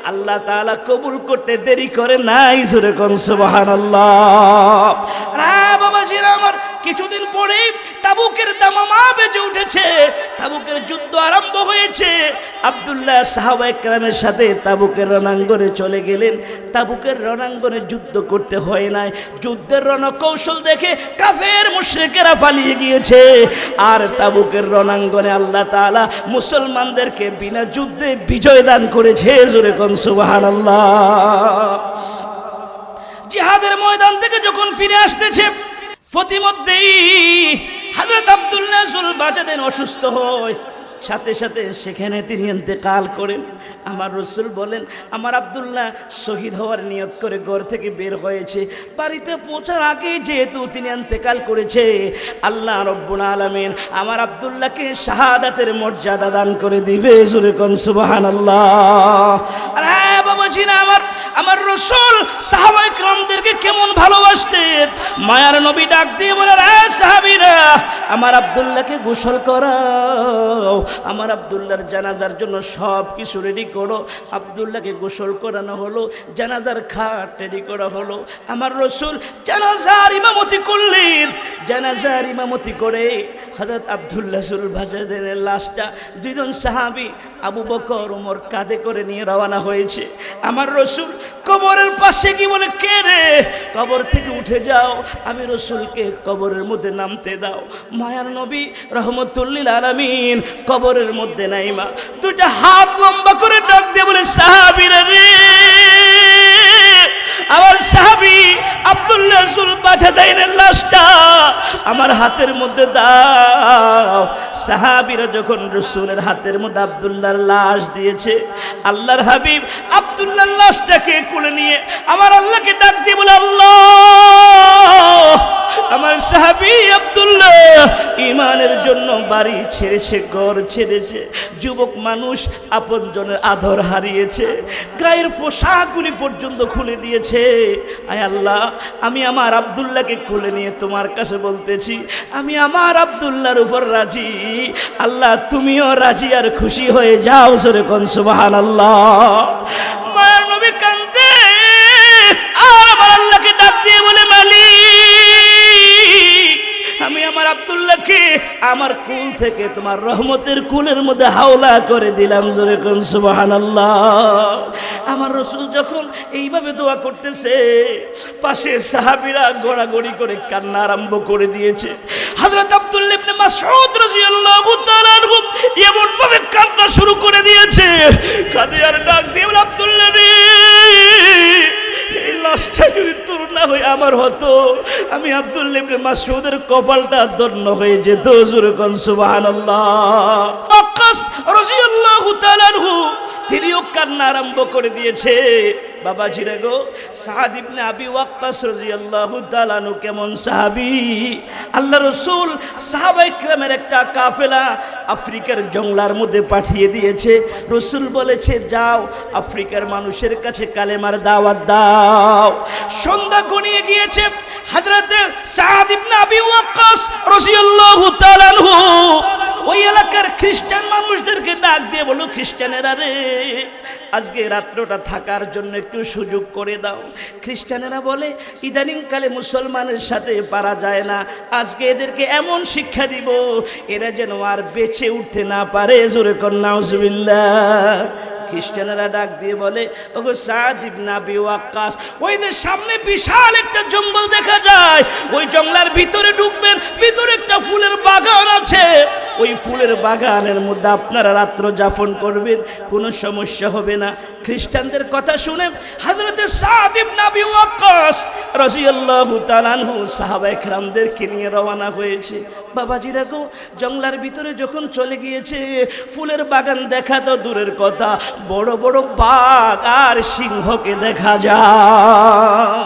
আল্লাহ তাআলা কবুল করতে দেরি করে নাই। জোরে কোন সুবহানাল্লাহ। রা বাবাজিরা আমার, কিছুদিন পরেই তাবুকের দামামা বেজে উঠেছে, তাবুকের যুদ্ধ আরম্ভ হয়েছে। আব্দুল্লাহ সাহাবায়ে কেরামের সাথে তাবুকের রণাঙ্গনে চলে গেলেন। তাবুকের রণাঙ্গনে যুদ্ধ করতে হয় নাই, যুদ্ধের রণকৌশল দেখে কাফের মুশরিকেরা পালিয়ে গিয়েছে। আর তাবুকের রণাঙ্গনে আল্লাহ তাআলা মুসলমানদেরকে বিনা যুদ্ধে বিজয় দান করেছে। জোরে কোন সুবহানাল্লাহ। জিহাদের ময়দান থেকে যখন ফিরে আসতেছে, প্রতিমধ্যেই হযরত আব্দুল্লাহ জুলবাজাদাইন অসুস্থ হয়, সাথে সাথে সেখানে তিনি ইন্তেকাল করেন। আমার রাসূল বলেন, আমার আব্দুল্লাহ শহীদ হওয়ার নিয়ত করে ঘর থেকে বের হয়েছে, বাড়িতে পৌঁছার আগে যেহেতু তিনি ইন্তেকাল করেছে, আল্লাহ রাব্বুল আলামিন আমার আব্দুল্লাহকে শাহাদাতের মর্যাদা দান করে দিবে। জোরে কোন সুবহানাল্লাহ। আরে বাবাজি না, আমার রাসূল সাহাবায়ে কেরামদেরকে কেমন ভালোবাসতেন। মায়ার নবী ডাক দিয়ে বলে, রে সাহাবীরা, আমার আব্দুল্লাহকে গোসল করাও, আমার আব্দুল্লাহর জানাজার জন্য সব কিছু রেডি করো। আব্দুল্লাহকে গোসল করানো হলো, জানাজার খাট রেডি করা হলো। আমার রাসূল জানাজার ইমামতি করলেন। জানাজার ইমামতি করে হযরত আব্দুল্লাহ জুলবাজাদাইনের লাশটা দুইজন সাহাবী আবু বকর ওমর কাঁধে করে নিয়ে রওনা হয়েছে। আমার রাসূল কবরের পাশে কি বলে, কে রে, কবর থেকে উঠে যাও, আমি রাসূলকে কবরের মধ্যে নামতে দাও। মায়ার নবী রহমতুল্লিল আলামিন কবরের মধ্যে নাইমা দুইটা হাত লম্বা করে ডাক দিয়ে বলে, সাহাবীরা রে, আমার সাহাবী আব্দুল্লাহ জুলবাজাদাইনের লাশটা আমার হাতের মধ্যে দাও। সাহাবীরা যখন রাসূলের হাতের মধ্যে আব্দুল্লাহর লাশ দিয়েছে, আল্লাহর হাবিব আব্দুল্লাহর লাশটাকে কোলে নিয়ে আমার আল্লাহকে ডাক দিয়ে বলে, আল্লাহ, আমার সাহাবী আব্দুল্লাহ ঈমানের জন্য বাড়ি ছেড়েছে, ঘর ছেড়েছে, যুবক মানুষ আপনজনের আদর হারিয়েছে, গায়ের পোশাকগুলি পর্যন্ত খুলে দিয়েছে। আয় আল্লাহ, আমি আমার আব্দুল্লাহকে কোলে নিয়ে তোমার কাছে বলতেছি, আমি আমার আব্দুল্লাহর উপর রাজি। আল্লাহ, তুমিও রাজি আর খুশি হয়ে যাও। জোরে কোন সুবহানাল্লাহ। মায়ের নবী কান্দে আর আমার আল্লাহকে ডাক দিয়ে বলে, মালিক, আমি আমার আব্দুল্লাহকে আমার কুল থেকে তোমার রহমতের কুলের মধ্যে হাওলা করে দিলাম। জোরে কোন সুবহানাল্লাহ। আমার রাসূল যখন এইভাবে দোয়া করতেছে, পাশে সাহাবীরা গড়াগড়ি করে কান্না আরম্ভ করে দিয়েছে। হযরত আব্দুল্লাহ ইবনে মাসউদ রাদিয়াল্লাহু তাআলা আনহু এমন ভাবে কান্না শুরু করে দিয়েছে, কাঁদে আর ডাক দিয়ে বলে, আব্দুল্লাহ রে, এই লাশটা যদি তোর না হয়ে আমার হতো, আমি আব্দুল্লাহ ইবনে মাসউদের কপালটা ধন্য হয়ে যেত। জোরে কোন সুবহানাল্লাহ। ওয়াক্কাস রাদিয়াল্লাহু তাআলা আনহু তিনিও কান্না আরম্ভ করে দিয়েছে। বাবাজিরা গো, সাদ ইবনে আবি ওয়াক্কাস রাদিয়াল্লাহু তাআলা আনহু কেমন সাহাবী। আল্লাহ রাসূল সাহাবায়ে কেরামের একটা কাফেলা আফ্রিকার জঙ্গলার মধ্যে পাঠিয়ে দিয়েছে। রাসূল বলেছে, যাও আফ্রিকার মানুষের কাছে কালেমার দাওয়াত দাও। সন্ধ্যা গনিয়ে গিয়েছে। হযরত সাদ ইবনে আবি ওয়াক্কাস রাদিয়াল্লাহু তাআলা আনহু ওই এলাকার খ্রিস্টান মানুষদেরকে ডাক দিয়ে বলো, খ্রিস্টানেরা রে, আজকে রাত্রটা থাকার জন্য একটু সুযোগ করে দাও। খ্রিস্টানেরা বলে, ইদানিংকালে মুসলমানের সাথে পারা যায় না, আজকে এদেরকে এমন শিক্ষা দিব এরা যেন আর বেঁচে উঠতে না পারে। জোরে কর নাউজুবিল্লাহ। খ্রিস্টানেরা ডাক দিয়ে বলে, ওগো সাদ ইবনে আবি ওয়াক্কাস, ওই যে সামনে বিশাল একটা জঙ্গল দেখা যায়, ওই জঙ্গলের ভিতরে ঢুকবেন, ভিতরে একটা ফুলের বাগান আছে, ওই ফুলের বাগানের মধ্যে আপনারা রাত্র যাপন করবেন, কোনো সমস্যা হবে না। খ্রিস্টানদের কথা শুনে হযরতে সাদ ইবনে আবি ওয়াক্কাস রাদিয়াল্লাহু তাআলা আনহু সাহাবায়ে কেরামদেরকে নিয়ে রওনা হয়েছে। বাবাজিরা গো, জঙ্গলের ভিতরে যখন চলে গিয়েছে, ফুলের বাগান দেখা তো দূরের কথা, বড় বড় বাঘ আর সিংহকে দেখা যায়।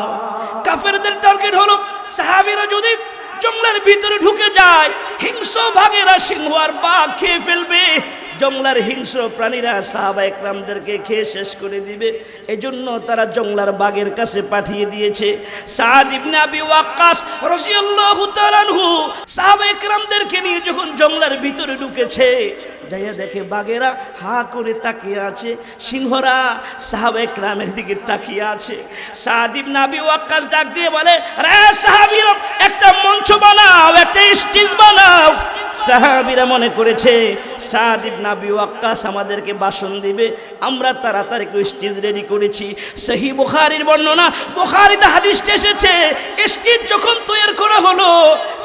কাফেরদের টার্গেট হলো, সাহাবীরা যদি জঙ্গলের ভিতরে ঢুকে যায়, হিংস্র বাঘেরা সিংহ আর বাঘ খেয়ে ফেলবে, জঙ্গলার হিংস্র প্রাণীরা সাহাবায়ে কেরামদেরকে খেয়ে শেষ করে দিবে। এজন্য তারা জঙ্গলার বাঘের কাছে পাঠিয়ে দিয়েছে। সাদ ইবনে আবি ওয়াক্কাস রাদিয়াল্লাহু তাআলা আনহু সাহাবায়ে কেরামদেরকে নিয়ে যখন জঙ্গলার ভিতরে ঢুকেছে, যাইয়া দেখে বাঘেরা হা করে তাকিয়ে আছে, সিংহরা সাহাবায়ে কেরামের দিকে তাকিয়ে আছে। সাদ ইবনে আবি ওয়াক্কাস ডাক দিয়ে বলে, আরে সাহাবীরা, একটা মঞ্চ বানাও, একটা স্টেজ বানাও। সাহাবীরা মনে করেছে সাদ ইবনে আবি ওয়াক্কাস আমাদেরকে ভাষণ দিবে, আমরা তাড়াতাড়ি স্টেজ রেডি করেছি। সহিহ বুখারীর বর্ণনা, বুখারীতে হাদিসটা এসেছে, স্টেজ যখন তৈরি করা হলো,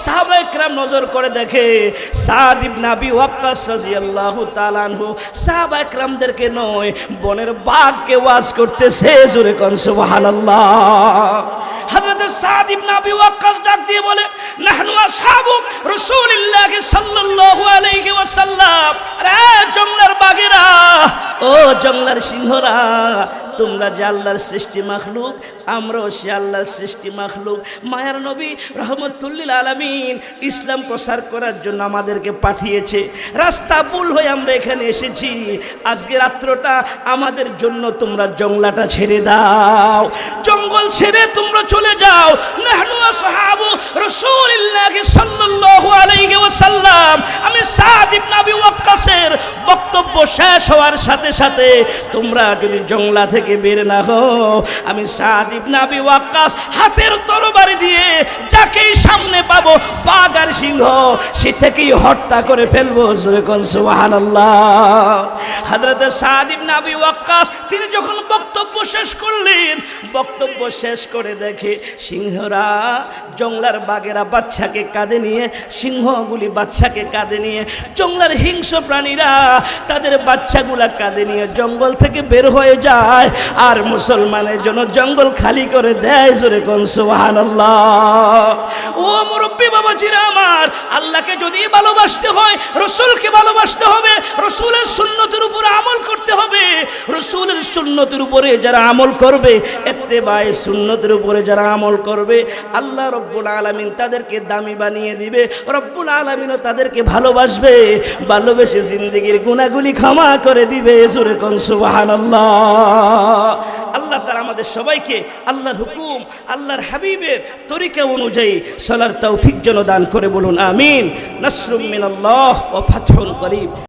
সাহাবায়ে কেরাম নজর করে দেখে সাদ ইবনে আবি ওয়াক্কাস রাদিয়াল্লাহু তাআলা আনহু সাহাবায়ে কেরামদেরকে নয়, বনের বাঘকে ওয়াজ করতেছে। জোরে কোন সুবহানাল্লাহ। হযরত সাদ ইবনে আবি ওয়াক্কাস ডাক দিয়ে বলে, নাহনু আসহাবু রাসূলিল্লাহি সাল্লাল্লাহু আলাইহি ওয়াসাল্লাম, আরে জঙ্গলার বাঘেরা, ও জঙ্গলার সিংহরা, তোমরা যে আল্লাহর সৃষ্টি মাখলুক, আমরাও সে আল্লাহর সৃষ্টি মাখলুক। মায়ার নবী রহমতুল্লিল আলামিন ইসলাম প্রচার করার জন্য আমাদেরকে পাঠিয়েছে, রাস্তা ভুল হয়ে আমরা এখানে এসেছি, আজকে রাত্রটা আমাদের জন্য তোমরা জঙ্গলাটা ছেড়ে দাও, জঙ্গল ছেড়ে তোমরা চলে যাও। নাহনু আসহাবু রাসূলিল্লাহি সাল্লাল্লাহু আলাইহি ওয়াসাল্লাম। আমি সাদ ইবনে আবি ওয়াক্কাসের বক্তব্য শেষ হওয়ার সাথে সাথে তোমরা যদি জঙ্গলা থেকে বের না হও, আমি সাদ ইবনে আবি ওয়াক্কাস হাতের তরবারি দিয়ে যাকেই সামনে পাবো, বাঘ আর সিংহ, সে থেকেই হত্যা করে ফেলবো। জোরে কোন সুবহানাল্লাহ। হযরত সাদ ইবনে আবি ওয়াক্কাস তিনি যখন বক্তব্য শেষ করলেন, বক্তব্য শেষ করে দেখে সিংহরা, জঙ্গলার বাঘেরা বাচ্চাকে কাঁধে নিয়ে, সিংহগুলি বাচ্চাকে কাঁধে নিয়ে, জঙ্গলার হিংস্র প্রাণীরা তাদের বাচ্চাগুলা কাঁধে নিয়ে জঙ্গল থেকে বের হয়ে যায়, আর মুসলমানের জন্য জঙ্গল খালি করে দেয়। জোরে কোন সুবহানাল্লাহ। ও মুরব্বী বাবাজিরা আমার, আল্লাহকে যদি ভালোবাসতে হয়, রাসূলকে ভালোবাসতে হবে, রাসূলের সুন্নতের উপরে আমল করতে হবে। রাসূলের সুন্নতের উপরে যারা আমল করবে, ইত্তেবায়ে সুন্নতের উপরে যারা আমল করবে, আল্লাহ রব্বুল আলামিন তাদেরকে দামি বানিয়ে দিবে, রব্বুল আলামিনও তাদেরকে ভালোবাসবে, ভালোবেসে জিন্দেগির গুনাহগুলি ক্ষমা করে দিবে। জোরে কোন সুবহানাল্লাহ। আল্লাহ তাআলা আমাদের সবাইকে আল্লাহর হুকুম, আল্লাহর হাবিবের তরিকা অনুযায়ী চলার তৌফিক যেন দান করে, বলুন আমিন। নাসরুম মিনাল্লাহ ওয়া ফাতহুন করিব।